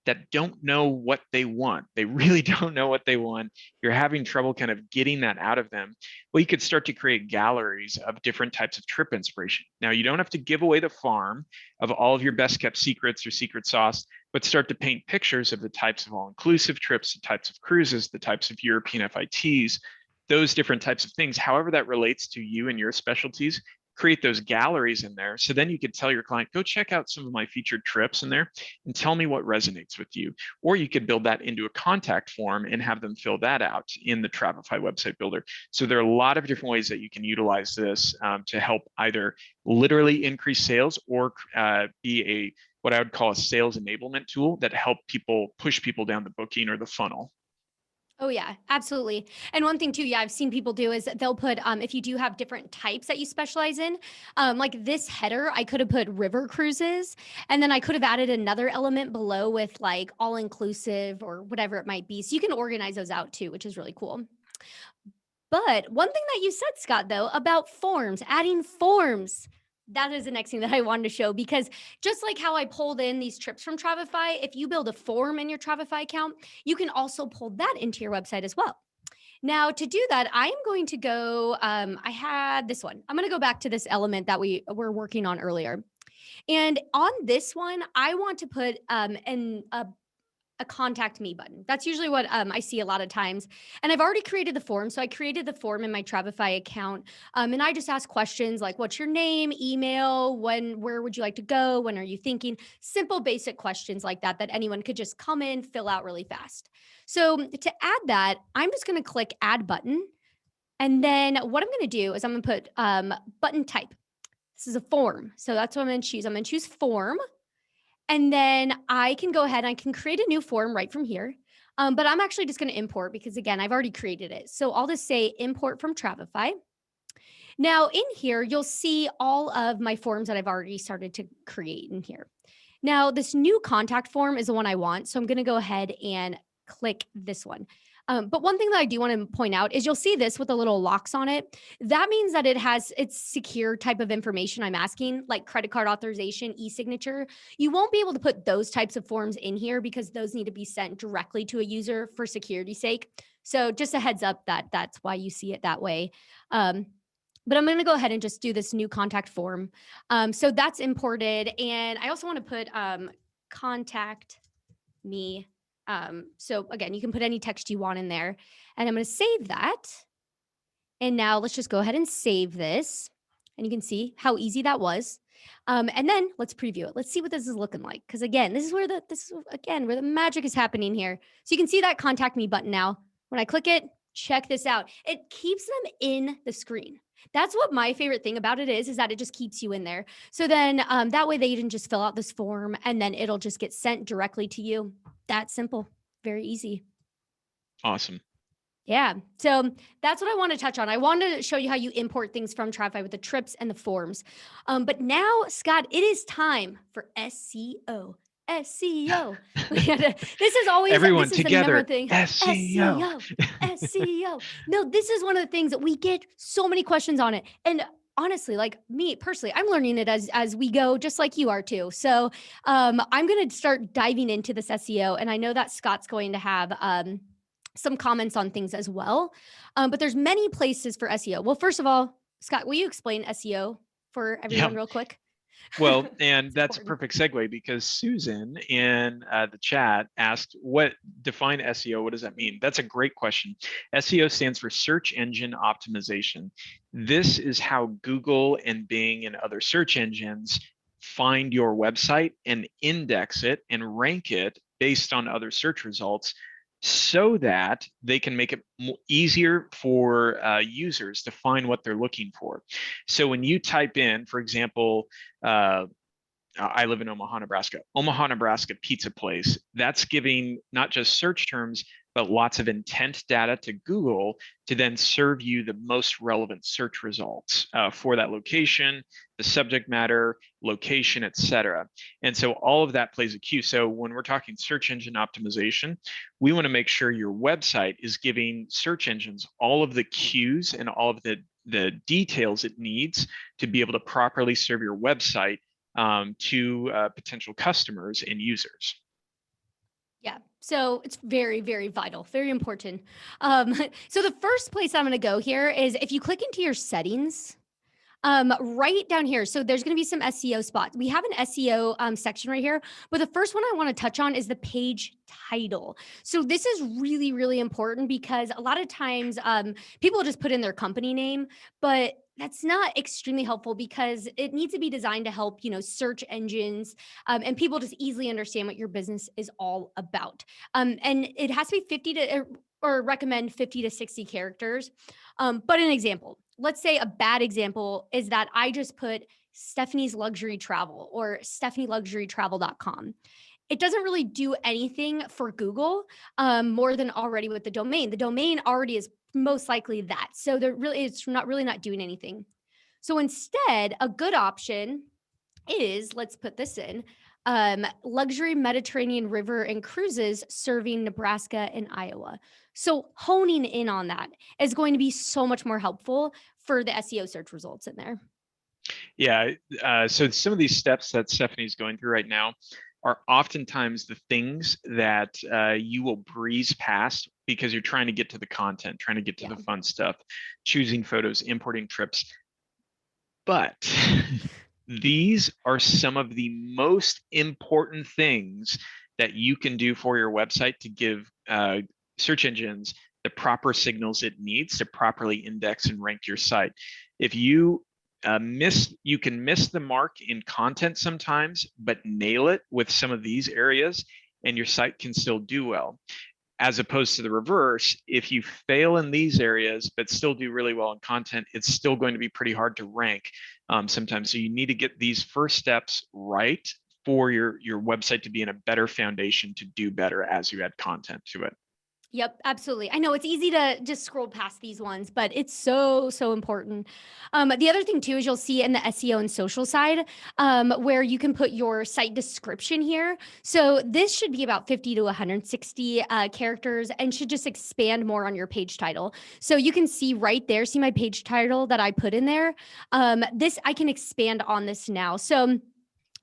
that don't know what they want. They really don't know what they want. You're having trouble kind of getting that out of them. Well, you could start to create galleries of different types of trip inspiration. Now, you don't have to give away the farm of all of your best kept secrets or secret sauce, but start to paint pictures of the types of all-inclusive trips, the types of cruises, the types of European FITs, those different types of things, however that relates to you and your specialties, create those galleries in there. So then you could tell your client, go check out some of my featured trips in there and tell me what resonates with you. Or you could build that into a contact form and have them fill that out in the Travify website builder. So there are a lot of different ways that you can utilize this to help either literally increase sales or be what I would call a sales enablement tool that help people push people down the booking or the funnel. Oh yeah, absolutely. And one thing too, yeah, I've seen people do is they'll put if you do have different types that you specialize in, like this header, I could have put river cruises, and then I could have added another element below with like all inclusive or whatever it might be. So you can organize those out too, which is really cool. But one thing that you said, Scott, though, about forms, adding forms, that is the next thing that I wanted to show, because just like how I pulled in these trips from Travify, if you build a form in your Travify account, you can also pull that into your website as well. Now, to do that, I am going to go. I had this one. I'm going to go back to this element that we were working on earlier. And on this one, I want to put a contact me button. That's usually what I see a lot of times. And I've already created the form. So I created the form in my Travify account. And I just ask questions like, what's your name, email, where would you like to go? When are you thinking? Simple, basic questions like that, that anyone could just come in, fill out really fast. So to add that, I'm just going to click add button. And then what I'm going to do is I'm going to put button type. This is a form. So that's what I'm going to choose. I'm going to choose form. And then I can go ahead and I can create a new form right from here. But I'm actually just going to import because, again, I've already created it. So I'll just say import from Travify. Now in here, you'll see all of my forms that I've already started to create in here. Now this new contact form is the one I want. So I'm going to go ahead and click this one. But one thing that I do want to point out is you'll see this with the little locks on it. That means that it's secure type of information I'm asking, like credit card authorization, e-signature. You won't be able to put those types of forms in here because those need to be sent directly to a user for security's sake. So just a heads up that that's why you see it that way. But I'm going to go ahead and just do this new contact form. So that's imported. And I also want to put contact me. So again, you can put any text you want in there. And I'm going to save that. And now let's just go ahead and save this. And you can see how easy that was. And then let's preview it. Let's see what this is looking like. Because again, this is where the magic is happening here. So you can see that contact me button now. When I click it, check this out. It keeps them in the screen. That's what my favorite thing about it is that it just keeps you in there. So then that way they can just fill out this form and then it'll just get sent directly to you. That simple, very easy. Awesome. Yeah. So that's what I want to touch on. I wanted to show you how you import things from Travefy with the trips and the forms. But now, Scott, it is time for SEO. SEO. This is always Everyone this is the number together. one thing. SEO. SEO. No, this is one of the things that we get so many questions on it. And honestly, like me personally, I'm learning it as we go, just like you are too. So I'm going to start diving into this SEO. And I know that Scott's going to have some comments on things as well. But there's many places for SEO. Well, first of all, Scott, will you explain SEO for everyone real quick? Well, and that's a important. perfect segue because Susan in the chat asked, define SEO? What does that mean? That's a great question. SEO stands for search engine optimization. This is how Google and Bing and other search engines find your website and index it and rank it based on other search results so that they can make it easier for users to find what they're looking for. So when you type in, for example, I live in Omaha, Nebraska pizza place, that's giving not just search terms, but lots of intent data to Google to then serve you the most relevant search results for that location, the subject matter, location, etc. And so all of that plays a cue. So when we're talking search engine optimization, we want to make sure your website is giving search engines all of the cues and all of the details it needs to be able to properly serve your website to potential customers and users. Yeah. So it's very, very vital, very important. So the first place I'm going to go here is if you click into your settings, right down here. So there's going to be some SEO spots. We have an SEO section right here, but the first one I want to touch on is the page title. So this is really, really important because a lot of times people just put in their company name, but that's not extremely helpful because it needs to be designed to help, search engines and people just easily understand what your business is all about. And it has to be 50 to or recommend 50 to 60 characters. But an example, let's say a bad example is that I just put Stephanie's Luxury Travel or StephanieLuxuryTravel.com. it doesn't really do anything for Google more than already with the domain. The domain already is most likely that. So it's not doing anything. So instead, a good option is, let's put this in, luxury Mediterranean river and cruises serving Nebraska and Iowa. So honing in on that is going to be so much more helpful for the SEO search results in there. Yeah. So some of these steps that Stephanie's going through right now are oftentimes the things that you will breeze past because you're trying to get to the content, trying to get to the fun stuff, choosing photos, importing trips. But these are some of the most important things that you can do for your website to give search engines the proper signals it needs to properly index and rank your site. If you you can miss the mark in content sometimes, but nail it with some of these areas, and your site can still do well. As opposed to the reverse, if you fail in these areas but still do really well in content, it's still going to be pretty hard to rank sometimes. So you need to get these first steps right for your website to be in a better foundation to do better as you add content to it. Yep, absolutely. I know it's easy to just scroll past these ones, but it's so, so important. The other thing too is you'll see in the SEO and social side where you can put your site description here. So this should be about 50 to 160 characters and should just expand more on your page title. So you can see right there, see my page title that I put in there. This, I can expand on this now. So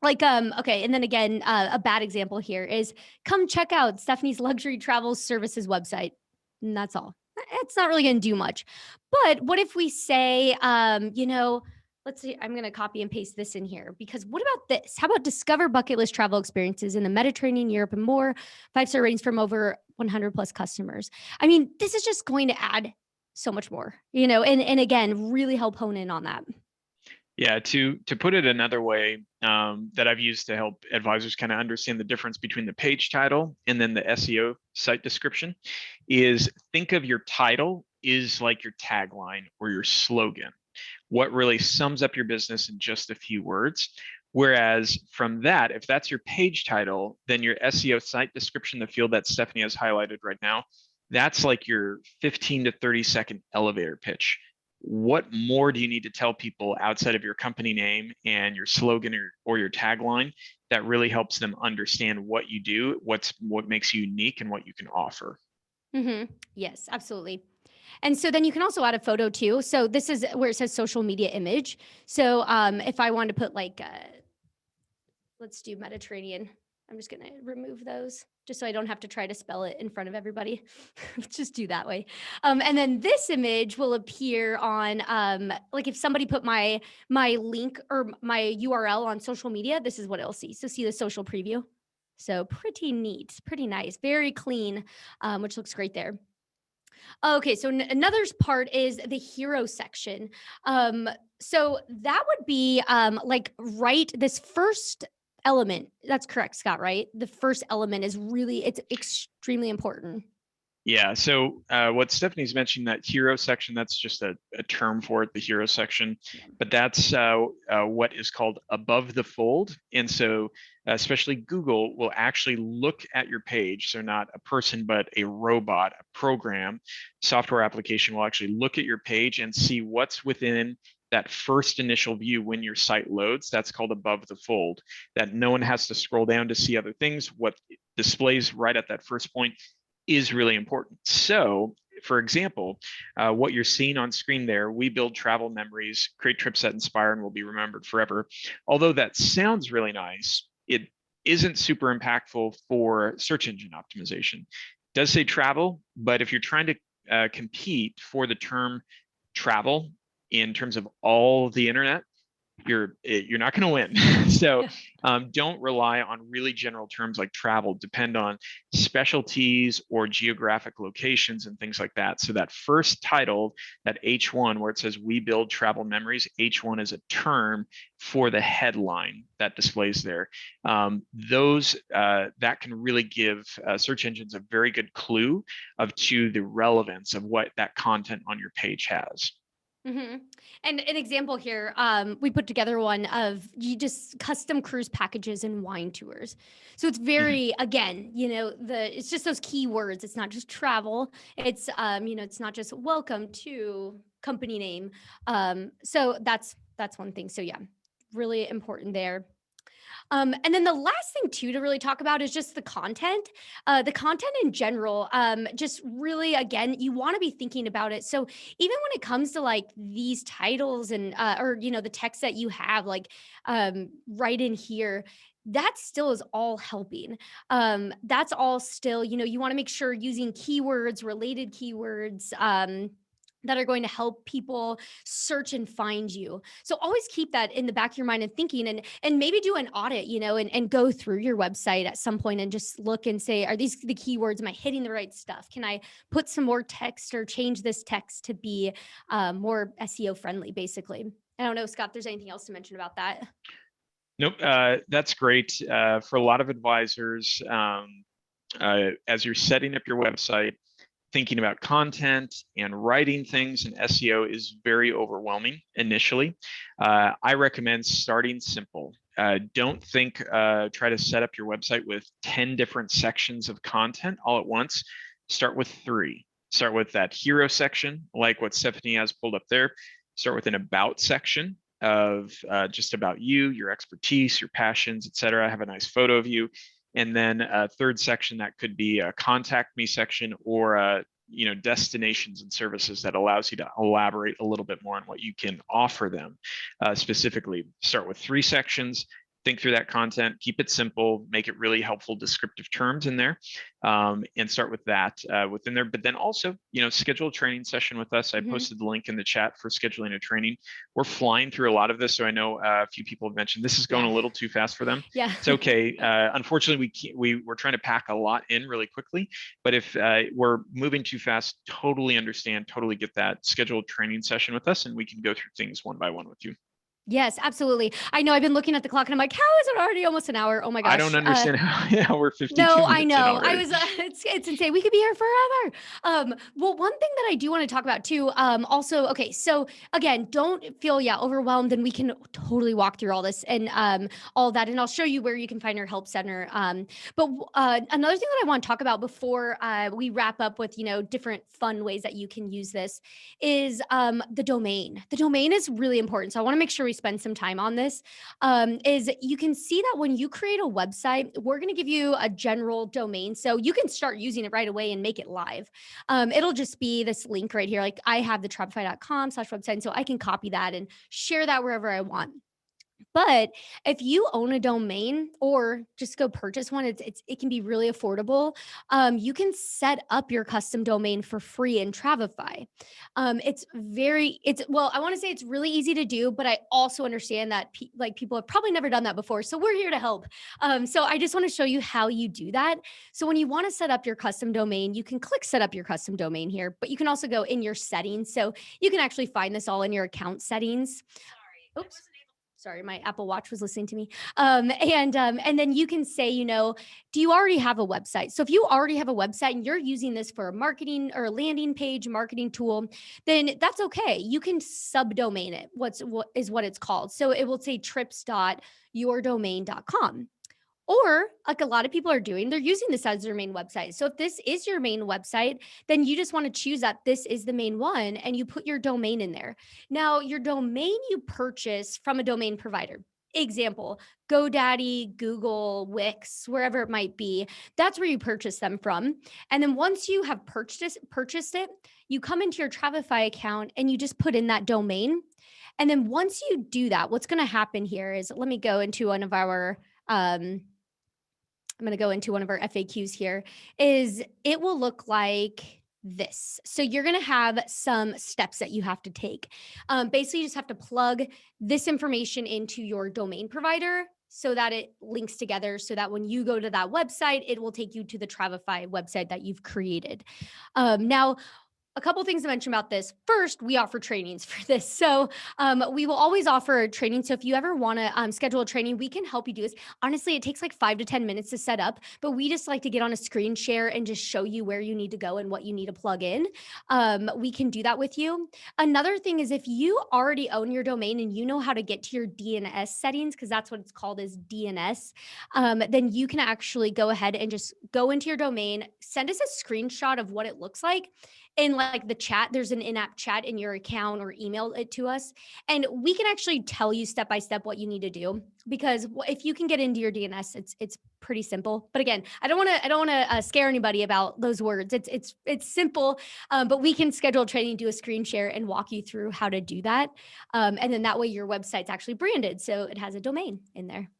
okay, and then again, a bad example here is come check out Stephanie's luxury travel services website. And that's all. It's not really going to do much. But what if we say, let's see, I'm going to copy and paste this in here because what about this? How about discover bucket list travel experiences in the Mediterranean, Europe, and more? 5-star ratings from over 100 plus customers. I mean, this is just going to add so much more, and again, really help hone in on that. Yeah, to put it another way that I've used to help advisors kind of understand the difference between the page title and then the SEO site description is think of your title is like your tagline or your slogan, what really sums up your business in just a few words. Whereas from that, if that's your page title, then your SEO site description, the field that Stephanie has highlighted right now, that's like your 15 to 30-second elevator pitch. What more do you need to tell people outside of your company name and your slogan or your tagline that really helps them understand what you do, what makes you unique, and what you can offer? Mm-hmm. Yes, absolutely. And so then you can also add a photo too. So this is where it says social media image. So if I want to put let's do Mediterranean. I'm just going to remove those just so I don't have to try to spell it in front of everybody. Let's just do that way. And then this image will appear on, if somebody put my link or my URL on social media, this is what it'll see. So see the social preview. So pretty neat, pretty nice, very clean, which looks great there. Okay, so another part is the hero section. So that would be right this first element. That's correct, Scott, right? The first element is it's extremely important. Yeah, so what Stephanie's mentioned, that hero section, that's just a term for it, the hero section, but that's what is called above the fold. And so especially Google will actually look at your page. So not a person, but a robot, a program, software application will actually look at your page and see what's within that first initial view when your site loads. That's called above the fold, that no one has to scroll down to see other things. What displays right at that first point is really important. So, for example, what you're seeing on screen there, we build travel memories, create trips that inspire and will be remembered forever. Although that sounds really nice, it isn't super impactful for search engine optimization. It does say travel, but if you're trying to compete for the term travel in terms of all the internet, you're not going to win. So don't rely on really general terms like travel. Depend on specialties or geographic locations and things like that. So that first title, that H1, where it says we build travel memories, H1 is a term for the headline that displays there. That can really give search engines a very good clue to the relevance of what that content on your page has. Mhm. And an example here, we put together one of you just custom cruise packages and wine tours. So it's Mhm. very, again, it's just those keywords. It's not just travel. It's, it's not just welcome to company name. So that's one thing. So yeah, really important there. And then the last thing too to really talk about is just the content. The content in general, just really again, you want to be thinking about it. So even when it comes to like these titles and or the text that you have, like right in here, that still is all helping. That's all still, you want to make sure using keywords, related keywords. That are going to help people search and find you. So always keep that in the back of your mind and thinking, and maybe do an audit, and go through your website at some point and just look and say, are these the keywords? Am I hitting the right stuff? Can I put some more text or change this text to be more SEO friendly, basically? I don't know, Scott, if there's anything else to mention about that. Nope, that's great. For a lot of advisors, as you're setting up your website, thinking about content and writing things in SEO is very overwhelming initially. I recommend starting simple. Don't try to set up your website with 10 different sections of content all at once. Start with 3. Start with that hero section, like what Stephanie has pulled up there. Start with an about section of just about you, your expertise, your passions, etc. Have a nice photo of you. And then a third section that could be a contact me section, or destinations and services that allows you to elaborate a little bit more on what you can offer them. Specifically, start with 3 sections. Think through that content, keep it simple, make it really helpful descriptive terms in there, and start with that within there. But then also, schedule a training session with us. I Mhm. posted the link in the chat for scheduling a training. We're flying through a lot of this, so I know a few people have mentioned this is going Yeah. a little too fast for them. Yeah. It's okay. Unfortunately, we're trying to pack a lot in really quickly, but if we're moving too fast, totally understand, totally get that. Schedule a training session with us, and we can go through things one by one with you. Yes, absolutely. I know I've been looking at the clock and I'm like, how is it already almost an hour? Oh my I don't gosh. understand how, yeah, we're 52 No, I minutes in know. I already. was it's insane. We could be here forever. Well, one thing that I do want to talk about too, also, okay, so again, don't feel overwhelmed, and we can totally walk through all this and all that, and I'll show you where you can find our help center. But another thing that I want to talk about before we wrap up with different fun ways that you can use this is the domain. The domain is really important. So I want to make sure we spend some time on this. Is you can see that when you create a website, we're going to give you a general domain. So you can start using it right away and make it live. It'll just be this link right here. Like I have the travify.com/website. And so I can copy that and share that wherever I want. But if you own a domain or just go purchase one, it can be really affordable. You can set up your custom domain for free in Travify. I want to say it's really easy to do, but I also understand that people have probably never done that before. So we're here to help. So I just want to show you how you do that. So when you want to set up your custom domain, you can click set up your custom domain here, but you can also go in your settings. So you can actually find this all in your account settings. Oops. Sorry, my Apple Watch was listening to me. And then you can say, do you already have a website? So if you already have a website and you're using this for a marketing or a landing page marketing tool, then that's okay. You can subdomain it. What is what it's called. So it will say trips.yourdomain.com. Or like a lot of people are doing, they're using this as their main website. So if this is your main website, then you just want to choose that this is the main one and you put your domain in there. Now, your domain you purchase from a domain provider. Example, GoDaddy, Google, Wix, wherever it might be. That's where you purchase them from. And then once you have purchased it, you come into your Travify account and you just put in that domain. And then once you do that, what's going to happen here is let me go into one of our I'm going to go into one of our FAQs here, is it will look like this. So you're going to have some steps that you have to take. Basically, you just have to plug this information into your domain provider so that it links together so that when you go to that website, it will take you to the Travify website that you've created. Now, a couple things to mention about this. First, we offer trainings for this. So we will always offer a training. So if you ever want to schedule a training, we can help you do this. Honestly, it takes like 5 to 10 minutes to set up, but we just like to get on a screen share and just show you where you need to go and what you need to plug in. We can do that with you. Another thing is if you already own your domain and you know how to get to your DNS settings, because that's what it's called is DNS, then you can actually go ahead and just go into your domain, send us a screenshot of what it looks like in like the chat. There's an in-app chat in your account or email it to us. And we can actually tell you step by step what you need to do, because if you can get into your DNS, it's pretty simple. But again, I don't want to scare anybody about those words. It's simple, but we can schedule training, do a screen share and walk you through how to do that. And then that way your website's actually branded. So it has a domain in there.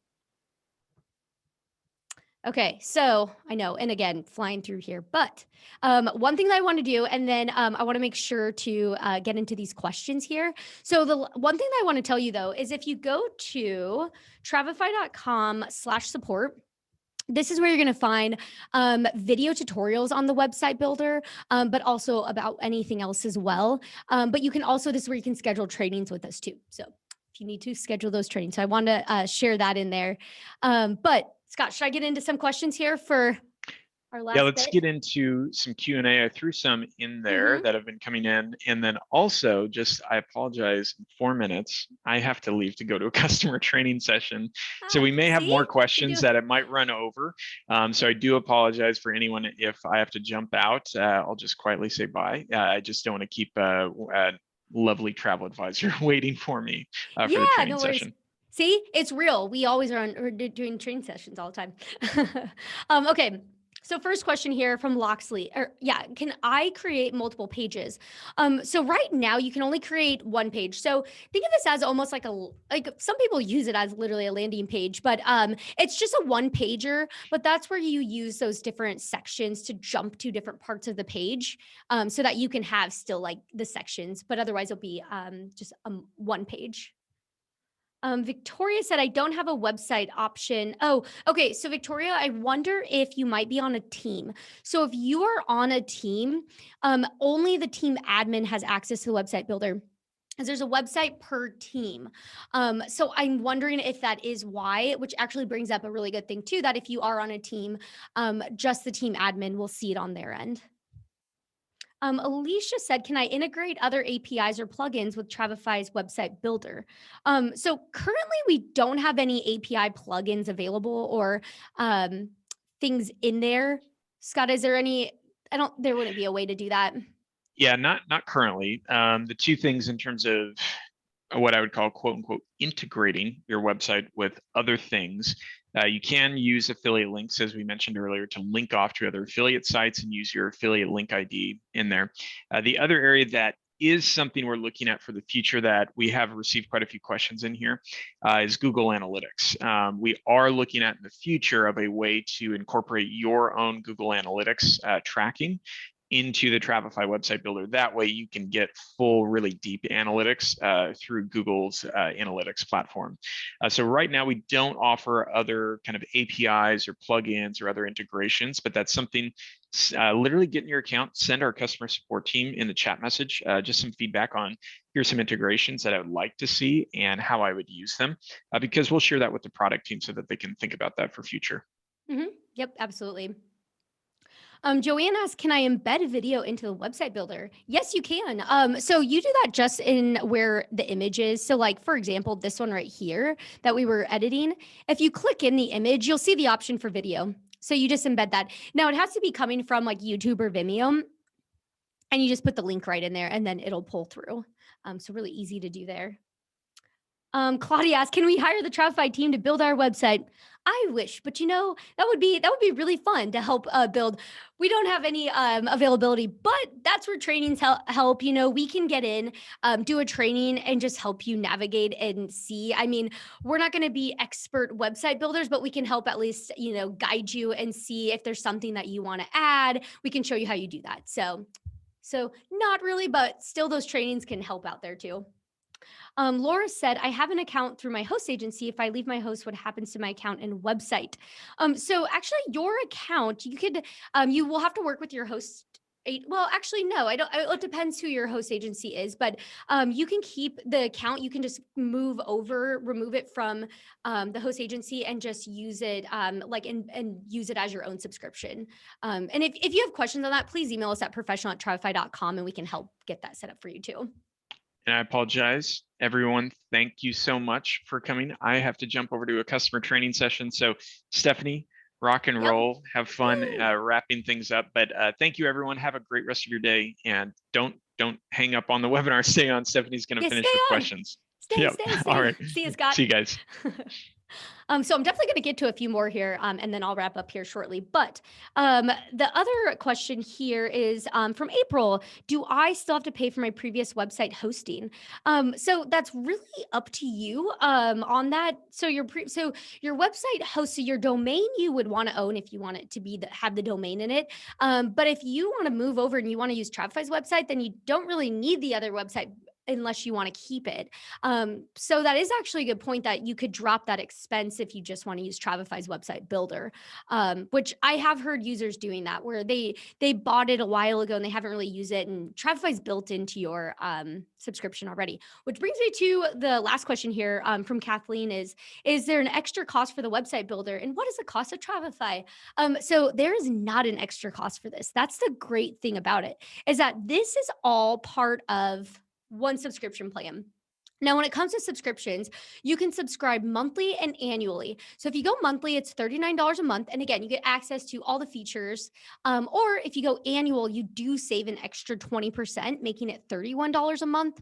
Okay, so I know, and again, flying through here, but one thing that I want to do, and then I want to make sure to get into these questions here. So the one thing that I want to tell you though, is if you go to travify.com/support, this is where you're going to find video tutorials on the website builder, but also about anything else as well. But you can also, this is where you can schedule trainings with us too. So if you need to schedule those trainings. So I want to share that in there. But Scott, should I get into some questions here for our last Yeah, let's bit? get into some Q&A. I threw some in there that have been coming in. And then also just, I apologize, in 4 minutes, I have to leave to go to a customer training session. So we may have See, more you questions do. that it might run over. So I do apologize for anyone if I have to jump out. I'll just quietly say bye. I just don't want to keep a lovely travel advisor waiting for me for the Yeah, training no worries. session. See, it's real. We always are doing training sessions all the time. Okay. So first question here from Loxley, or yeah, can I create multiple pages? So right now you can only create one page. So think of this as almost like some people use it as literally a landing page, but it's just a one pager, but that's where you use those different sections to jump to different parts of the page, so that you can have still like the sections, but otherwise it'll be just one page. Victoria said, I don't have a website option. Oh, okay. So Victoria, I wonder if you might be on a team. So if you are on a team, only the team admin has access to the website builder, because there's a website per team. So I'm wondering if that is why, which actually brings up a really good thing too, that if you are on a team, just the team admin will see it on their end. Alicia said, can I integrate other APIs or plugins with Travify's website builder? So currently we don't have any API plugins available or things in there. Scott, is there any, there wouldn't be a way to do that. Yeah, not currently. The two things in terms of what I would call quote unquote integrating your website with other things. You can use affiliate links, as we mentioned earlier, to link off to other affiliate sites and use your affiliate link ID in there. The other area that is something we're looking at for the future that we have received quite a few questions in here is Google Analytics. We are looking at in the future of a way to incorporate your own Google Analytics tracking into the Travify website builder. That way you can get full, really deep analytics through Google's analytics platform. So right now we don't offer other kind of APIs or plugins or other integrations, but that's something, literally get in your account, send our customer support team in the chat message, just some feedback on here's some integrations that I would like to see and how I would use them, because we'll share that with the product team so that they can think about that for future. Yep, absolutely. Joanne asked, can I embed a video into the website builder? Yes, you can. So you do that just in where the image is. So like, for example, this one right here that we were editing, if you click in the image, you'll see the option for video. So you just embed that. Now it has to be coming from like YouTube or Vimeo, and you just put the link right in there and then it'll pull through. So really easy to do there. Claudia asked, can we hire the Travify team to build our website? I wish, but that would be really fun to help build. We don't have any availability, but that's where trainings help. We can get in, do a training and just help you navigate and see. I mean, we're not going to be expert website builders, but we can help at least, guide you and see if there's something that you want to add. We can show you how you do that. So not really, but still those trainings can help out there too. Laura said, I have an account through my host agency. If I leave my host, what happens to my account and website? So actually your account, you will have to work with your host Well, actually, no, I don't. It depends who your host agency is, but you can keep the account. You can just remove it from the host agency and just use it and use it as your own subscription. And if you have questions on that, please email us at professional@travify.com and we can help get that set up for you too. And I apologize, everyone. Thank you so much for coming. I have to jump over to a customer training session. So, Stephanie, rock and Yep. roll. Have fun Woo! wrapping things up. But thank you, everyone. Have a great rest of your day, and don't hang up on the webinar. Stay on. Stephanie's going to Yeah, finish stay with on. questions. Stay, Yep. stay, All stay. right. See you, Scott. See you guys. So I'm definitely going to get to a few more here, and then I'll wrap up here shortly. But the other question here is from April: do I still have to pay for my previous website hosting? So that's really up to you on that. So your website host, so your domain you would want to own if you want it to be have the domain in it. But if you want to move over and you want to use Travify's website, then you don't really need the other website unless you want to keep it. So that is actually a good point that you could drop that expense if you just want to use Travify's website builder, which I have heard users doing that where they bought it a while ago and they haven't really used it, and Travify's built into your subscription already. Which brings me to the last question here from Kathleen: is there an extra cost for the website builder, and what is the cost of Travify? So there is not an extra cost for this. That's the great thing about it, is that this is all part of one subscription plan. Now, when it comes to subscriptions, you can subscribe monthly and annually. So if you go monthly, it's $39 a month. And again, you get access to all the features. Or if you go annual, you do save an extra 20%, making it $31 a month.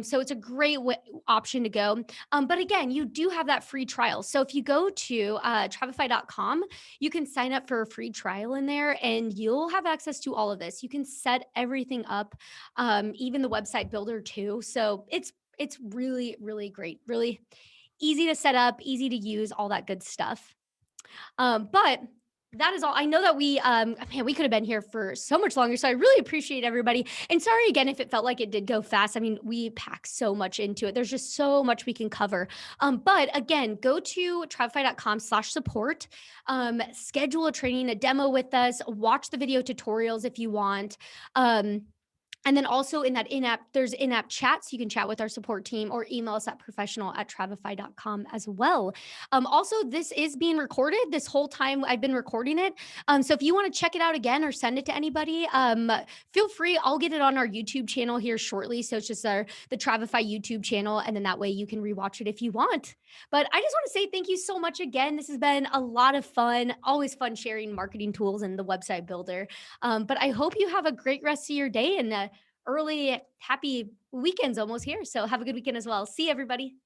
So it's a great option to go. But again, you do have that free trial. So if you go to Travify.com, you can sign up for a free trial in there and you'll have access to all of this. You can set everything up, even the website builder too. So it's really, really great, really easy to set up, easy to use, all that good stuff. But that is all. I know that man, we could have been here for so much longer. So I really appreciate everybody. And sorry again if it felt like it did go fast. I mean, we pack so much into it. There's just so much we can cover. But again, go to travify.com/support, schedule a training, a demo with us, watch the video tutorials if you want. And then also in that there's in-app chats. You can chat with our support team or email us at professional@travify.com as well. Also, this is being recorded. This whole time I've been recording it. So if you want to check it out again or send it to anybody, feel free. I'll get it on our YouTube channel here shortly. So it's just the Travify YouTube channel. And then that way you can rewatch it if you want. But I just want to say thank you so much again. This has been a lot of fun. Always fun sharing marketing tools and the website builder. But I hope you have a great rest of your day and early happy weekends almost here. So have a good weekend as well. See everybody.